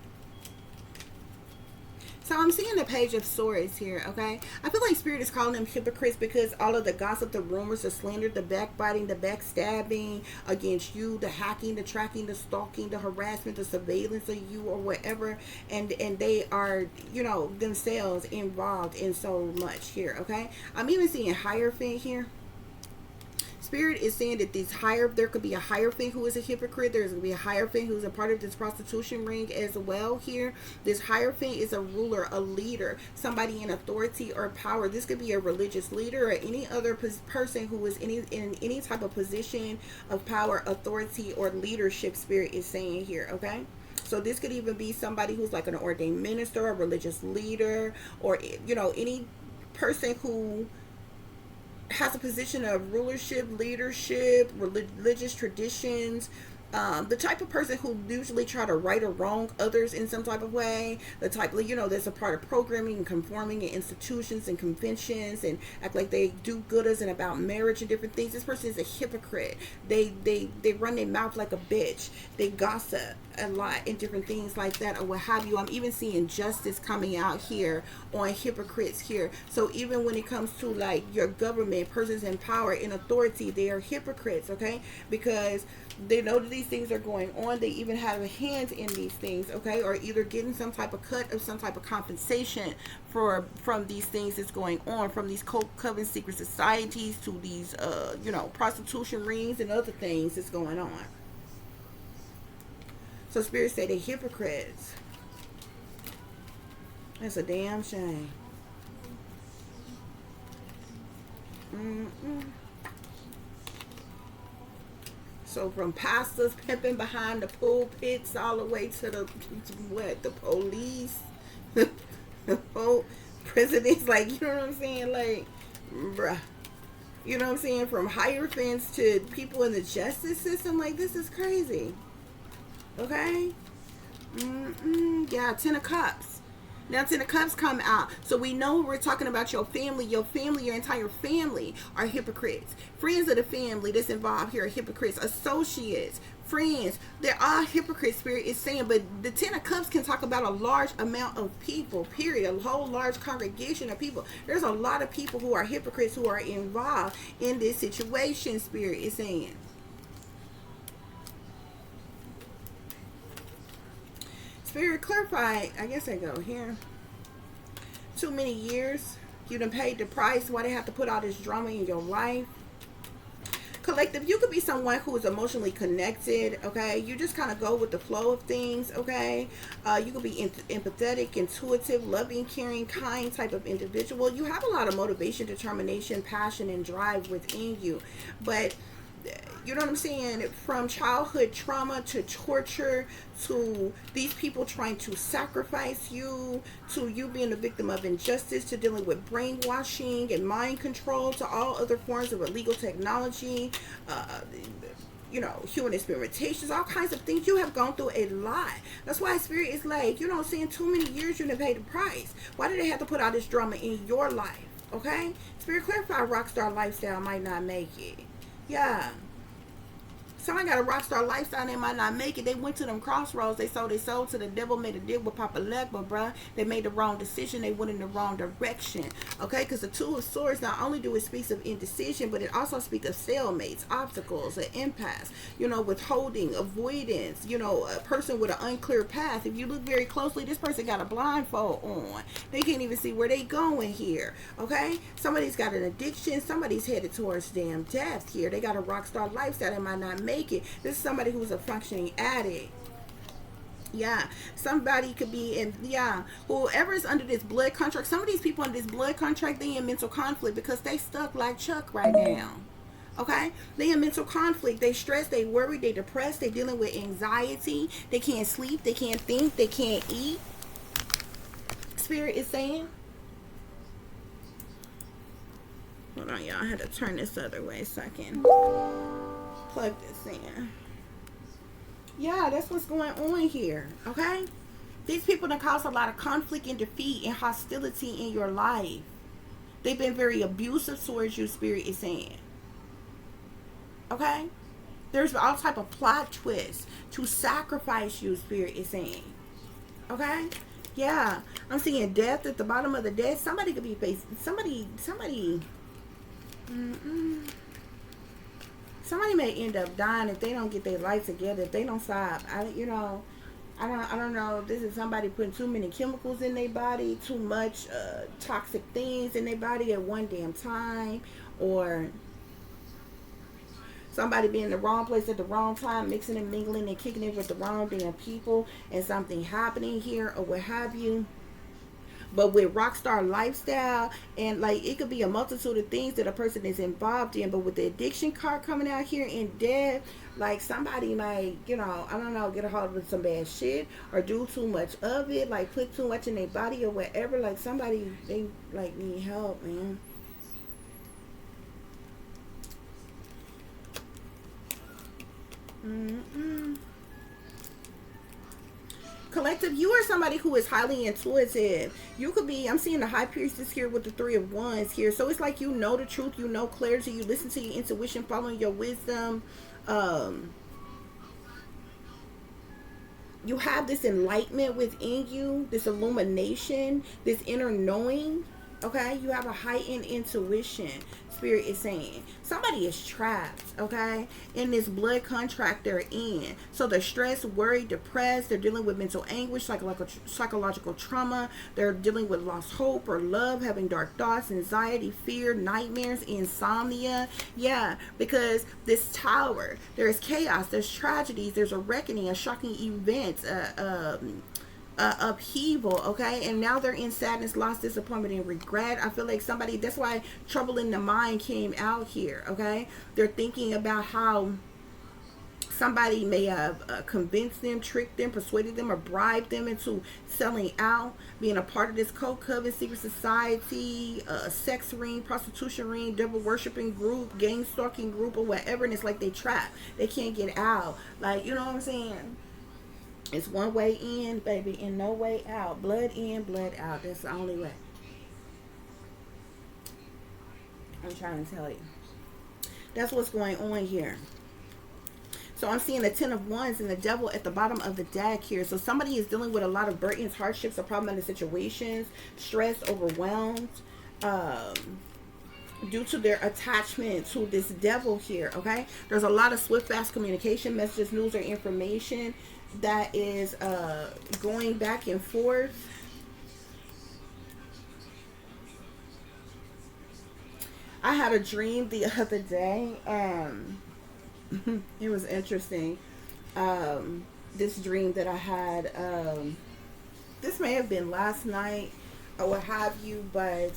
So I'm seeing the Page of Swords here, okay? I feel like Spirit is calling them hypocrites because all of the gossip, the rumors, the slander, the backbiting, the backstabbing against you, the hacking, the tracking, the stalking, the harassment, the surveillance of you or whatever, and they are, you know, themselves involved in so much here, okay? I'm even seeing Hierophant here. Spirit is saying that there could be a Hierophant who is a hypocrite. There's going to be a Hierophant who's a part of this prostitution ring as well here. This Hierophant is a ruler, a leader, somebody in authority or power. This could be a religious leader or any other person who is in any type of position of power, authority, or leadership, Spirit is saying here, okay? So this could even be somebody who's like an ordained minister, a religious leader, or, you know, any person who has a position of rulership, leadership, religious traditions, the type of person who usually try to right or wrong others in some type of way, the type of, you know, that's a part of programming and conforming in institutions and conventions and act like they do gooders and about marriage and different things. This person is a hypocrite. They run their mouth like a bitch. They gossip a lot and different things like that or what have you. I'm even seeing justice coming out here on hypocrites here. So even when it comes to like your government, persons in power, in authority, they are hypocrites, okay? Because they know that these things are going on. They even have a hand in these things, okay? Or either getting some type of cut of some type of compensation from these things that's going on, from these cult coven secret societies to these you know, prostitution rings and other things that's going on. So Spirit say they're hypocrites. That's a damn shame. So from pastors pimping behind the pulpits all the way to the police, the presidents, like, you know what I'm saying? Like, bruh. You know what I'm saying? From hierophants to people in the justice system, like, this is crazy. Okay? Yeah, 10 of Cups. Now 10 of Cups come out. So we know we're talking about your family. Your family, your entire family are hypocrites. Friends of the family that's involved here are hypocrites. Associates, friends. They're all hypocrites, Spirit is saying. But the Ten of Cups can talk about a large amount of people, period. A whole large congregation of people. There's a lot of people who are hypocrites who are involved in this situation, Spirit is saying. Spirit, clarify. I guess I go here. Too many years. You done paid the price. Why they have to put all this drama in your life? Collective, you could be someone who is emotionally connected, okay? You just kind of go with the flow of things, okay? You could be empathetic, intuitive, loving, caring, kind type of individual. You have a lot of motivation, determination, passion, and drive within you. But you know what I'm saying? From childhood trauma to torture to these people trying to sacrifice you, to you being a victim of injustice, to dealing with brainwashing and mind control, to all other forms of illegal technology, you know, human experimentations, all kinds of things. You have gone through a lot. That's why Spirit is like, you know, saying too many years you didn't pay the price. Why did they have to put all this drama in your life? Okay? Spirit, clarify, rockstar lifestyle might not make it. Yeah. Somebody got a rock star lifestyle, they might not make it. They went to them crossroads. They sold their soul to the devil, made a deal with Papa Legba, bruh. They made the wrong decision. They went in the wrong direction. Okay? Because the Two of Swords, not only do it speak of indecision, but it also speaks of stalemates, obstacles, an impasse, you know, withholding, avoidance, you know, a person with an unclear path. If you look very closely, this person got a blindfold on. They can't even see where they going here. Okay? Somebody's got an addiction. Somebody's headed towards damn death here. They got a rock star lifestyle. They might not make it. This is somebody who's a functioning addict. Yeah, somebody could be in, yeah, whoever is under this blood contract. Some of these people under this blood contract, they in mental conflict because they stuck like Chuck right now. Okay, they in mental conflict. They stressed, they worried, they depressed, they dealing with anxiety. They can't sleep, they can't think, they can't eat. Spirit is saying, hold on, y'all, I had to turn this other way so I can plug this in. Yeah, that's what's going on here. Okay, these people that cause a lot of conflict and defeat and hostility in your life. They've been very abusive towards you, Spirit is saying. Okay, there's all type of plot twists to sacrifice you, Spirit is saying. Okay, yeah, I'm seeing death at the bottom of the deck. Somebody could be facing somebody somebody may end up dying if they don't get their life together, if they don't stop. I don't know. This is somebody putting too many chemicals in their body, too much toxic things in their body at one damn time, or somebody being in the wrong place at the wrong time, mixing and mingling and kicking it with the wrong damn people, and something happening here or what have you. But with rockstar lifestyle, and like it could be a multitude of things that a person is involved in, but with the addiction card coming out here in death, like somebody might, you know, I don't know, get a hold of some bad shit or do too much of it, like put too much in their body or whatever. Like somebody, they like need help, man. Collective, you are somebody who is highly intuitive. You could be, I'm seeing the High Priestess here with the Three of Wands here. So it's like you know the truth, you know clarity, you listen to your intuition, following your wisdom. You have this enlightenment within you, this illumination, this inner knowing. Okay, you have a heightened intuition. Spirit is saying somebody is trapped, okay, in this blood contract they're in. So they're stressed, worried, depressed. They're dealing with mental anguish, psychological trauma. They're dealing with lost hope or love, having dark thoughts, anxiety, fear, nightmares, insomnia. Yeah, because this tower, there's chaos, there's tragedies, there's a reckoning, a shocking event, upheaval, okay, and now they're in sadness, loss, disappointment, and regret. I feel like somebody, that's why trouble in the mind came out here, okay. They're thinking about how somebody may have convinced them, tricked them, persuaded them, or bribed them into selling out, being a part of this cult coven, secret society, sex ring, prostitution ring, devil worshiping group, gang stalking group, or whatever, and it's like they trapped, they can't get out. Like, you know what I'm saying? It's one way in, baby, and no way out. Blood in, blood out. That's the only way. I'm trying to tell you. That's what's going on here. So I'm seeing the 10 of Wands and the Devil at the bottom of the deck here. So somebody is dealing with a lot of burdens, hardships, or problematic situations, stressed, overwhelmed, due to their attachment to this Devil here, okay? There's a lot of swift, fast communication, messages, news, or information that is going back and forth. I had a dream the other day. It was interesting. This dream that I had, this may have been last night or what have you, but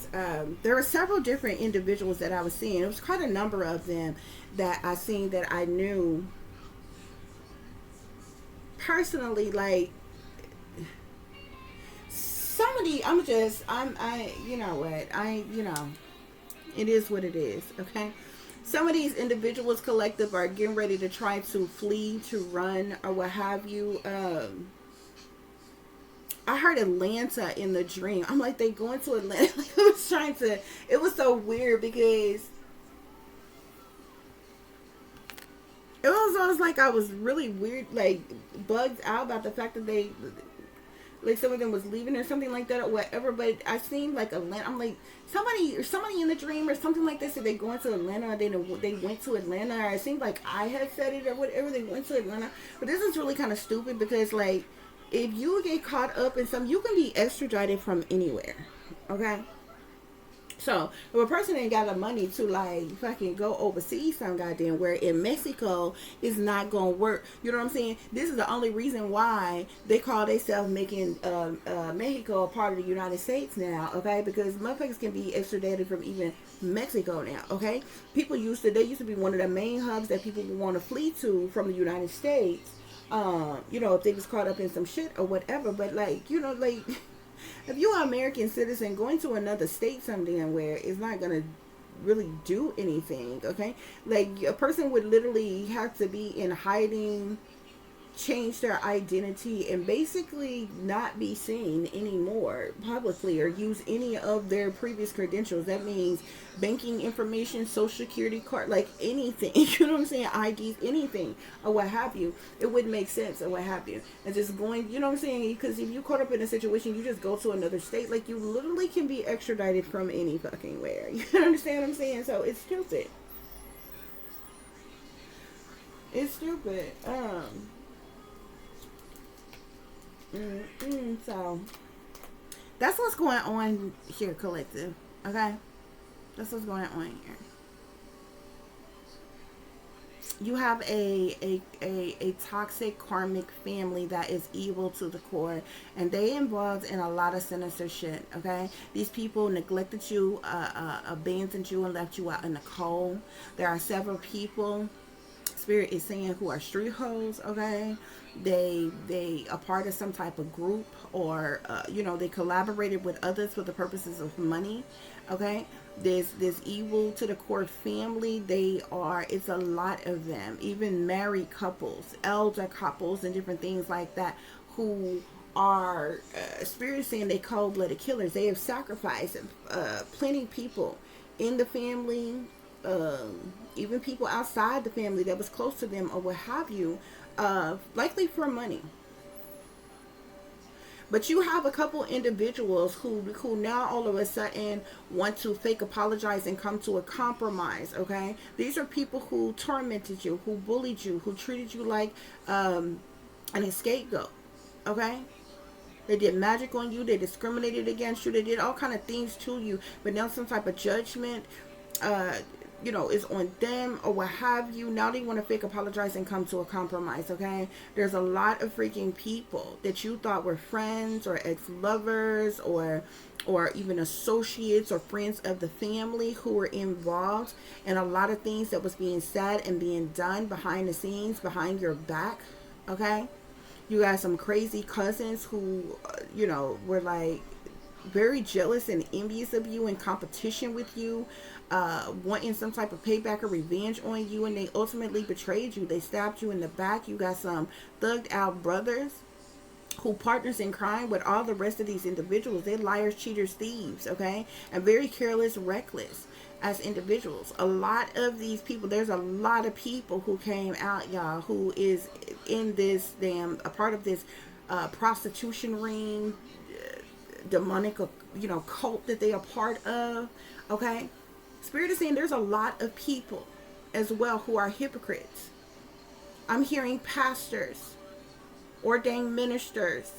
there were several different individuals that I was seeing. It was quite a number of them that I seen that I knew personally. Like, somebody, you know what, it is what it is, okay? Some of these individuals collective are getting ready to try to flee, to run, or what have you. I heard Atlanta in the dream. I'm like, they going to Atlanta? Like, I was trying to, it was so weird because it was like I was really weird, like bugged out about the fact that they, like, some of them was leaving or something like that or whatever. But I seen like Atlanta. I'm like, somebody in the dream or something like this. Said they going to Atlanta, or they went to Atlanta, or it seemed like I had said it or whatever. They went to Atlanta. But this is really kind of stupid because, like, if you get caught up in something, you can be extradited from anywhere, okay? So if a person ain't got the money to, like, fucking go overseas some goddamn where in Mexico is not gonna work, you know what I'm saying? This is the only reason why they call themselves making Mexico a part of the United States now, okay? Because motherfuckers can be extradited from even Mexico now, okay? They used to be one of the main hubs that people would want to flee to from the United States, you know, if they was caught up in some shit or whatever. But, like, you know, like, if you're an American citizen, going to another state some damn where is not going to really do anything, okay? Like, a person would literally have to be in hiding, change their identity, and basically not be seen anymore publicly or use any of their previous credentials. That means banking information, social security card, like anything, you know what I'm saying, IDs, anything or what have you. It wouldn't make sense or what have you. And just going, you know what I'm saying, because if you caught up in a situation, you just go to another state, like, you literally can be extradited from any fucking where. You understand what I'm saying? So it's stupid. It's stupid. So that's what's going on here, collective, okay? That's what's going on here. You have a toxic karmic family that is evil to the core, and they involved in a lot of sinister shit, okay? These people neglected you, abandoned you, and left you out in the cold. There are several people, Spirit is saying, who are street hoes, okay? They are part of some type of group, or you know, they collaborated with others for the purposes of money, okay? There's this evil to the core family. It's a lot of them, even married couples, elder couples, and different things like that, who are Spirit saying they cold-blooded killers. They have sacrificed plenty people in the family, even people outside the family that was close to them or what have you, likely for money. But you have a couple individuals who now all of a sudden want to fake apologize and come to a compromise, okay? These are people who tormented you, who bullied you, who treated you like an scapegoat, okay? They did magic on you. They discriminated against you. They did all kind of things to you. But now some type of judgment, you know, is on them or what have you. Now they want to fake apologize and come to a compromise, okay? There's a lot of freaking people that you thought were friends or ex-lovers or even associates or friends of the family who were involved in a lot of things that was being said and being done behind the scenes, behind your back, okay? You got some crazy cousins who, you know, were like very jealous and envious of you, in competition with you, wanting some type of payback or revenge on you, and they ultimately betrayed you. They stabbed you in the back. You got some thugged out brothers who partners in crime with all the rest of these individuals. They're liars, cheaters, thieves, okay? And very careless, reckless as individuals. A lot of these people, there's a lot of people who came out, y'all, who is in this a part of this prostitution ring, demonic, cult that they are part of, okay? Spirit is saying there's a lot of people as well who are hypocrites. I'm hearing pastors, ordained ministers,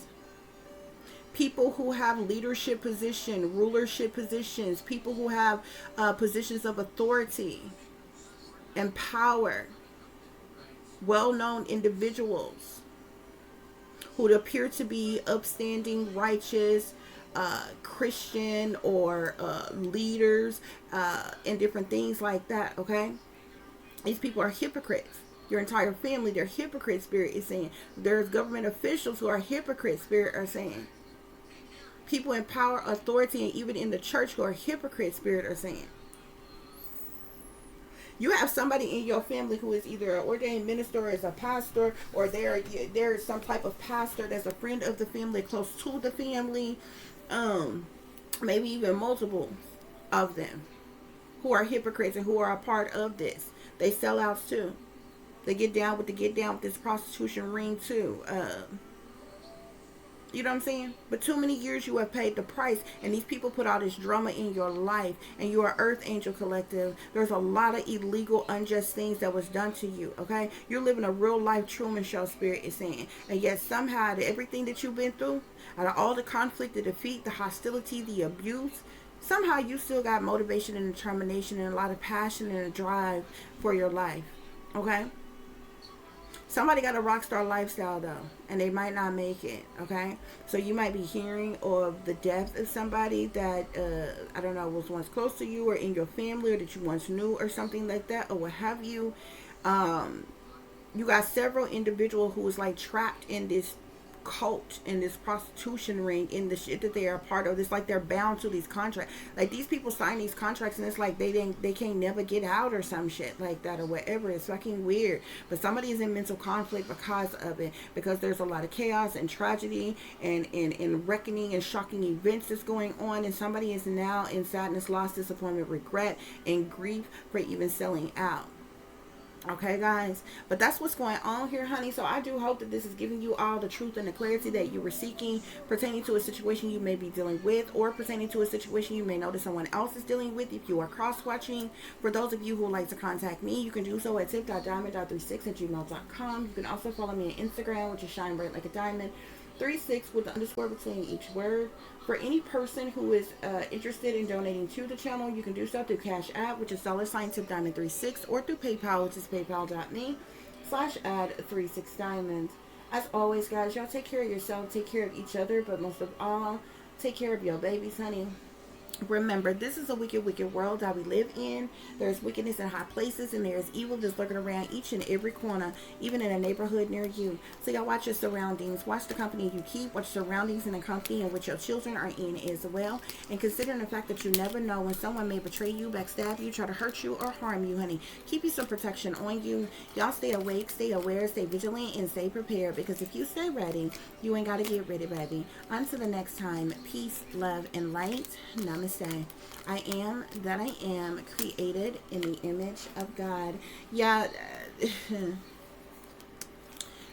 people who have leadership position, rulership positions, people who have positions of authority and power, well-known individuals who appear to be upstanding, righteous, Christian, or leaders, and different things like that, okay? These people are hypocrites. Your entire family, they're hypocrites, Spirit is saying. There's government officials who are hypocrites, Spirit are saying. People in power, authority, and even in the church who are hypocrites, Spirit are saying. You have somebody in your family who is either an ordained minister or is a pastor, or there's some type of pastor that's a friend of the family, close to the family, maybe even multiple of them, who are hypocrites and who are a part of this. They sell outs too. They get down with this prostitution ring too. You know what I'm saying? But too many years you have paid the price, and these people put all this drama in your life, and you are Earth Angel Collective. There's a lot of illegal, unjust things that was done to you, okay? You're living a real life Truman Show, Spirit is saying. And yet somehow, everything that you've been through, out of all the conflict, the defeat, the hostility, the abuse, somehow you still got motivation and determination and a lot of passion and a drive for your life, okay? Somebody got a rock star lifestyle though, and they might not make it, okay? So you might be hearing of the death of somebody that, I don't know, was once close to you or in your family, or that you once knew or something like that, or what have you. You got several individuals who is like trapped in this cult, in this prostitution ring, in the shit that they are a part of. It's like they're bound to these contracts. Like these people sign these contracts, and it's like they can't never get out or some shit like that or whatever. It's fucking weird. But somebody is in mental conflict because of it, because there's a lot of chaos and tragedy and reckoning and shocking events that's going on, and somebody is now in sadness, loss, disappointment, regret, and grief for even selling out. Okay, guys, but that's what's going on here, honey. So I do hope that this is giving you all the truth and the clarity that you were seeking, pertaining to a situation you may be dealing with, or pertaining to a situation you may know that someone else is dealing with. If you are cross-watching, for those of you who would like to contact me, you can do so at tip.diamond.36@gmail.com. You can also follow me on Instagram, which is shine bright like a diamond 36 with the underscore between each word. For any person who is interested in donating to the channel, you can do so through Cash App, which is $tip.diamond36, or through PayPal, which is paypal.me/add36diamonds. As always, guys, y'all take care of yourself, take care of each other, but most of all, take care of your babies, honey. Remember, this is a wicked, wicked world that we live in. There's wickedness in high places, and there's evil just lurking around each and every corner, even in a neighborhood near you. So y'all watch your surroundings. Watch the company you keep. Watch surroundings in the company in which your children are in as well. And considering the fact that you never know when someone may betray you, backstab you, try to hurt you, or harm you, honey. Keep you some protection on you. Y'all stay awake, stay aware, stay vigilant, and stay prepared. Because if you stay ready, you ain't got to get ready, baby. Until the next time, peace, love, and light. Namaste. I am that I am, created in the image of God. Yeah,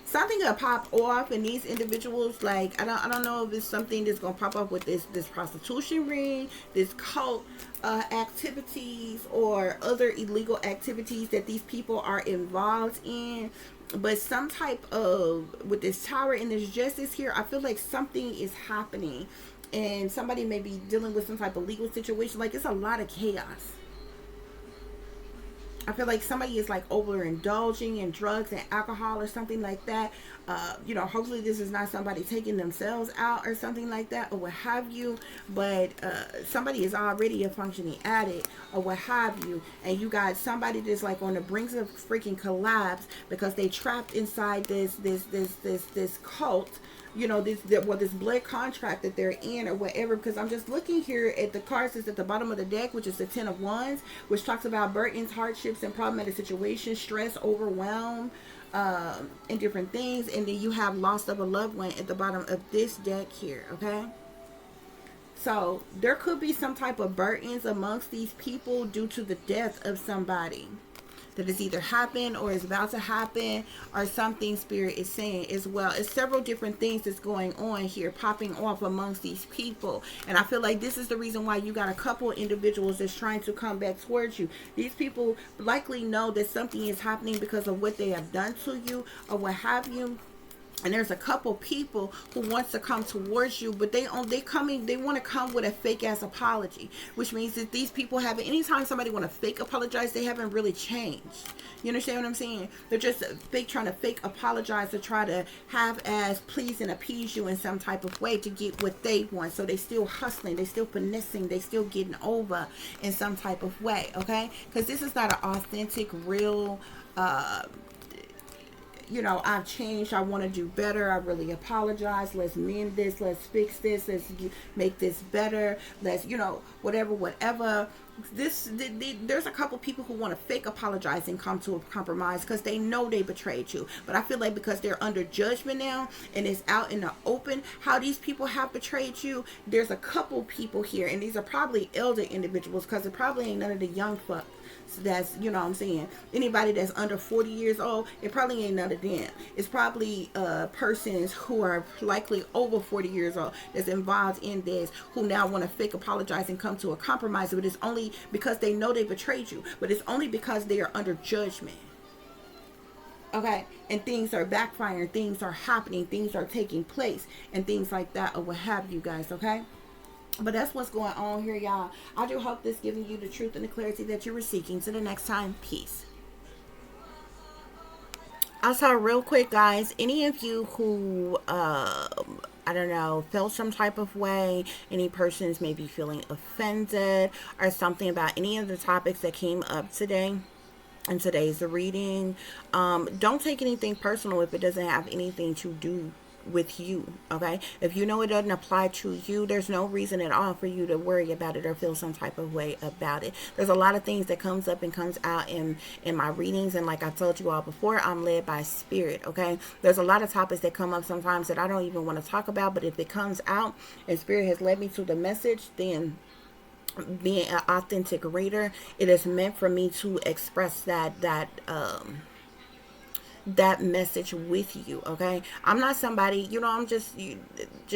something gonna pop off in these individuals. Like I don't know if it's something that's gonna pop up with this prostitution ring, this cult activities, or other illegal activities that these people are involved in. But some type of, with this tower and this justice here, I feel like something is happening. And somebody may be dealing with some type of legal situation. Like, it's a lot of chaos. I feel like somebody is like overindulging in drugs and alcohol or something like that. Hopefully this is not somebody taking themselves out or something like that, or what have you. But somebody is already a functioning addict or what have you. And you got somebody that's like on the brink of freaking collapse because they trapped inside this cult. This blood contract that they're in or whatever. Because I'm just looking here at the cards that's at the bottom of the deck, which is the 10 of Wands, which talks about burdens, hardships, and problematic situations, stress, overwhelm, and different things. And then you have loss of a loved one at the bottom of this deck here, okay? So there could be some type of burdens amongst these people due to the death of somebody that has either happened or is about to happen, or something Spirit is saying as well. It's several different things that's going on here, popping off amongst these people. And I feel like this is the reason why you got a couple of individuals that's trying to come back towards you. These people likely know that something is happening because of what they have done to you or what have you. And there's a couple people who wants to come towards you, but they want to come with a fake ass apology, which means that these people haven't, anytime somebody want to fake apologize, they haven't really changed. You understand what I'm saying? They're just trying to fake apologize to try to have as please and appease you in some type of way to get what they want. So they still hustling, they still finessing, they still getting over in some type of way, okay? Because this is not an authentic, real, you know, I've changed, I want to do better, I really apologize, let's mend this, let's fix this, let's make this better, let's, you know, whatever. There's a couple people who want to fake apologize and come to a compromise because they know they betrayed you. But I feel like because they're under judgment now and it's out in the open how these people have betrayed you, there's a couple people here, and these are probably elder individuals, because it probably ain't none of the young fuck. So that's, you know what I'm saying, anybody that's under 40 years old, it probably ain't none of them. It's probably persons who are likely over 40 years old that's involved in this, who now want to fake apologize and come to a compromise. But it's only because they know they betrayed you, but it's only because they are under judgment, okay? And things are backfiring, things are happening, things are taking place, and things like that, or what have you guys, okay? But that's what's going on here, y'all. I do hope this giving you the truth and the clarity that you were seeking. Till the next time, peace. Also, real quick, guys, any of you who, I don't know, felt some type of way, any persons may be feeling offended or something about any of the topics that came up today in today's reading, don't take anything personal if it doesn't have anything to do with you, okay? If you know it doesn't apply to you, there's no reason at all for you to worry about it or feel some type of way about it. There's a lot of things that comes up and comes out in my readings, and like I told you all before, I'm led by Spirit, okay? There's a lot of topics that come up sometimes that I don't even want to talk about, but if it comes out and Spirit has led me to the message, then being an authentic reader, it is meant for me to express that message with you, okay? I'm not somebody, you know, I'm just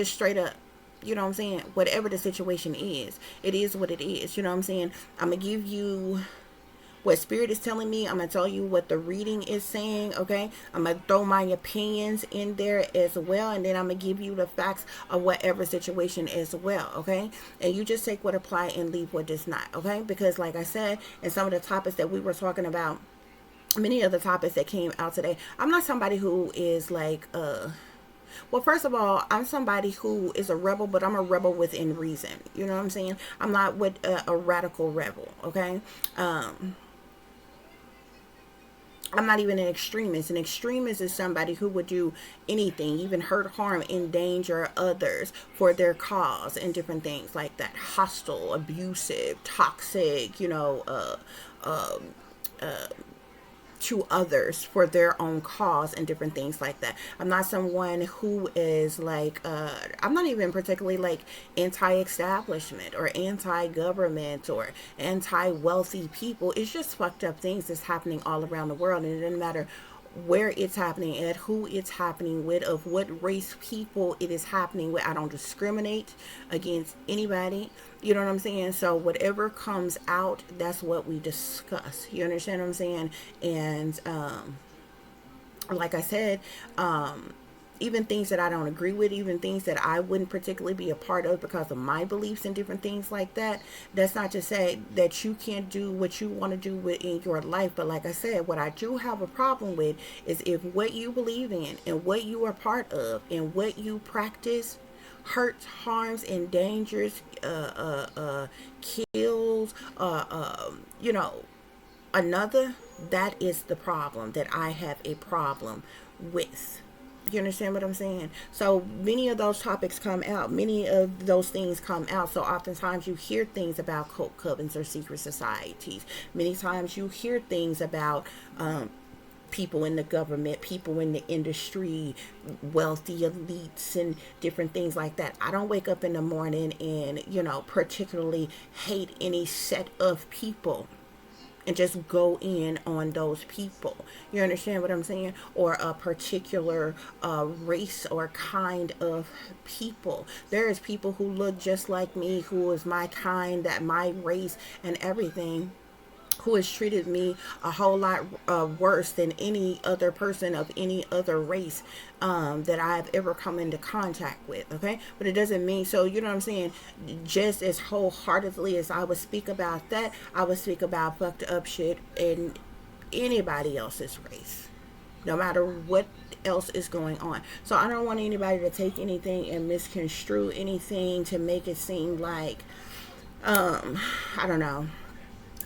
straight up, you know what I'm saying, whatever the situation is, it is what it is, you know what I'm saying? I'm gonna give you what Spirit is telling me. I'm gonna tell you what the reading is saying, okay? I'm gonna throw my opinions in there as well, and then I'm gonna give you the facts of whatever situation as well, okay? And you just take what apply and leave what does not, okay? Because like I said, in some of the topics that we were talking about, many of the topics that came out today, I'm not somebody who is like, well, first of all, I'm somebody who is a rebel, but I'm a rebel within reason. You know what I'm saying? I'm not with a radical rebel, okay? I'm not even an extremist. An extremist is somebody who would do anything, even hurt, harm, endanger others for their cause and different things like that. Hostile, abusive, toxic, you know, to others for their own cause and different things like that. I'm not someone who is like, I'm not even particularly like anti-establishment or anti-government or anti-wealthy people. It's just fucked up things that's happening all around the world, and it doesn't matter where it's happening at, who it's happening with, of what race people it is happening with. I don't discriminate against anybody, you know what I'm saying? So whatever comes out, that's what we discuss, you understand what I'm saying? And like I said, even things that I don't agree with, even things that I wouldn't particularly be a part of because of my beliefs and different things like that, that's not to say that you can't do what you want to do in your life. But like I said, what I do have a problem with is if what you believe in and what you are part of and what you practice hurts, harms, endangers, kills, you know, another, that is the problem that I have a problem with. You understand what I'm saying? So many of those topics come out. Many of those things come out. So oftentimes you hear things about cult covens or secret societies. Many times you hear things about people in the government, people in the industry, wealthy elites, and different things like that. I don't wake up in the morning and, particularly hate any set of people and just go in on those people. You understand what I'm saying? Or a particular race or kind of people. There is people who look just like me, who is my kind, that my race and everything, who has treated me a whole lot worse than any other person of any other race that I've ever come into contact with. Okay, but it doesn't mean, so you know what I'm saying, just as wholeheartedly as I would speak about that, I would speak about fucked up shit in anybody else's race, no matter what else is going on. So I don't want anybody to take anything and misconstrue anything to make it seem like I don't know,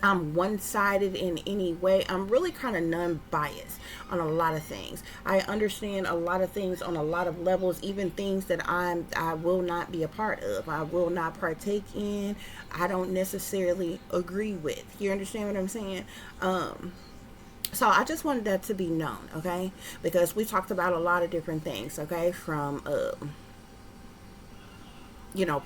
I'm one-sided in any way. I'm really kind of non-biased on a lot of things. I understand a lot of things on a lot of levels, even things that I will not be a part of. I will not partake in. I don't necessarily agree with. You understand what I'm saying? So I just wanted that to be known, okay? Because we talked about a lot of different things, okay? From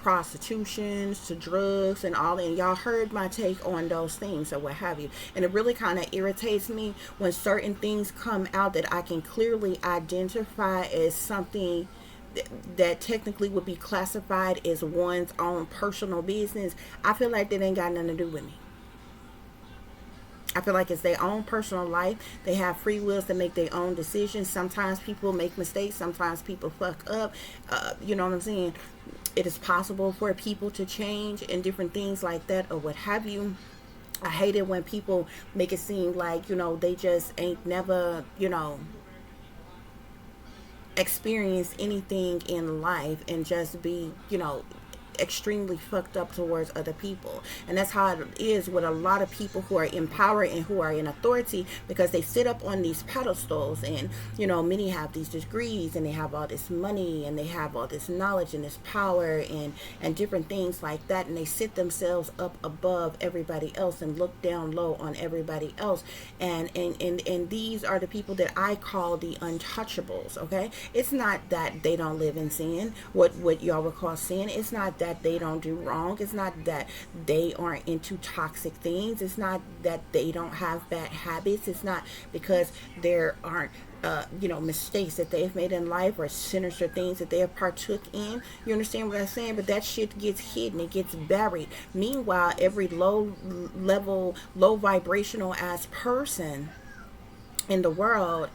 prostitution to drugs and all that. And y'all heard my take on those things or what have you. And it really kind of irritates me when certain things come out that I can clearly identify as something that technically would be classified as one's own personal business. I feel like that ain't got nothing to do with me. I feel like it's their own personal life. They have free wills to make their own decisions. Sometimes people make mistakes. Sometimes people fuck up. You know what I'm saying? It is possible for people to change and different things like that or what have you. I hate it when people make it seem like, they just ain't never, experienced anything in life and just be, extremely fucked up towards other people. And that's how it is with a lot of people who are in power and who are in authority, because they sit up on these pedestals and many have these degrees and they have all this money and they have all this knowledge and this power and different things like that, and they sit themselves up above everybody else and look down low on everybody else, and these are the people that I call the untouchables. Okay, it's not that they don't live in sin, what y'all would call sin. It's not that they don't do wrong. It's not that they aren't into toxic things. It's not that they don't have bad habits. It's not because there aren't mistakes that they've made in life or sinister things that they have partook in. You understand what I'm saying? But that shit gets hidden. It gets buried. Meanwhile, every low level, low vibrational ass person in the world,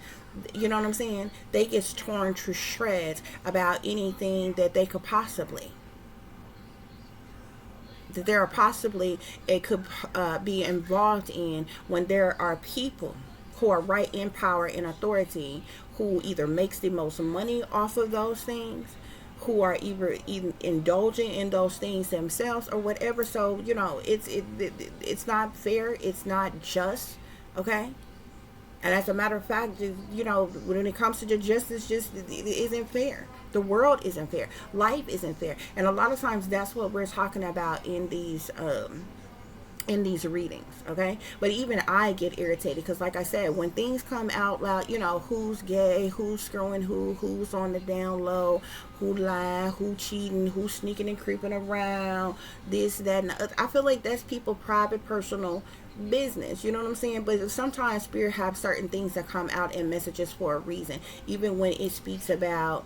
you know what I'm saying, they get torn to shreds about anything that they could possibly, that there are possibly it could be involved in, when there are people who are right in power and authority who either makes the most money off of those things, who are either indulging in those things themselves or whatever. So it's not fair. It's not just. Okay. And as a matter of fact, when it comes to the justice, just it isn't fair. The world isn't fair. Life isn't fair. And a lot of times that's what we're talking about in these readings, okay? But even I get irritated because, like I said, when things come out loud, who's gay, who's screwing who's on the down low, who lying, who cheating, who's sneaking and creeping around, this, that, and the other. I feel like that's people private, personal business. You know what I'm saying? But sometimes Spirit have certain things that come out in messages for a reason, even when it speaks about,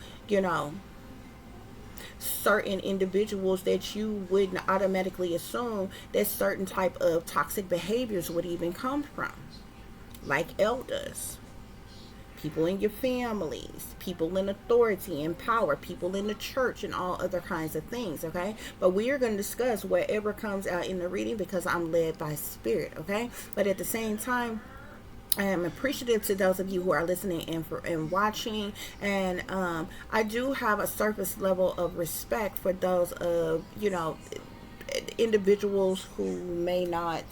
certain individuals that you wouldn't automatically assume that certain type of toxic behaviors would even come from, like elders, people in your families, people in authority and power, people in the church, and all other kinds of things. Okay, but we are going to discuss whatever comes out in the reading because I'm led by Spirit. Okay, but at the same time, I am appreciative to those of you who are listening and watching, and I do have a surface level of respect for those of individuals who may not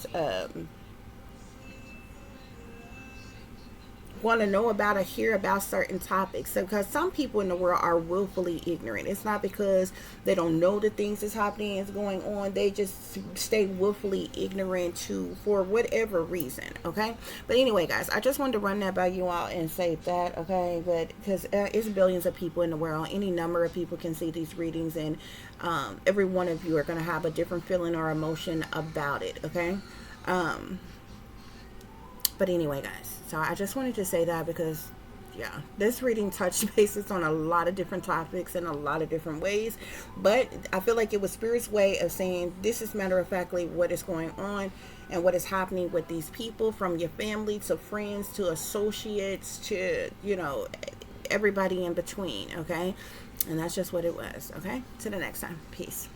want to know about or hear about certain topics. So, because some people in the world are willfully ignorant. It's not because they don't know the things that's happening, is going on. They just stay willfully ignorant for whatever reason. Okay. But anyway, guys, I just wanted to run that by you all and say that. Okay. But because it's billions of people in the world, any number of people can see these readings, and every one of you are going to have a different feeling or emotion about it. Okay. But anyway, guys, so I just wanted to say that because, yeah, this reading touched bases on a lot of different topics in a lot of different ways. But I feel like it was Spirit's way of saying this is matter of factly what is going on and what is happening with these people, from your family to friends to associates to, everybody in between. Okay. And that's just what it was. Okay. Till the next time. Peace.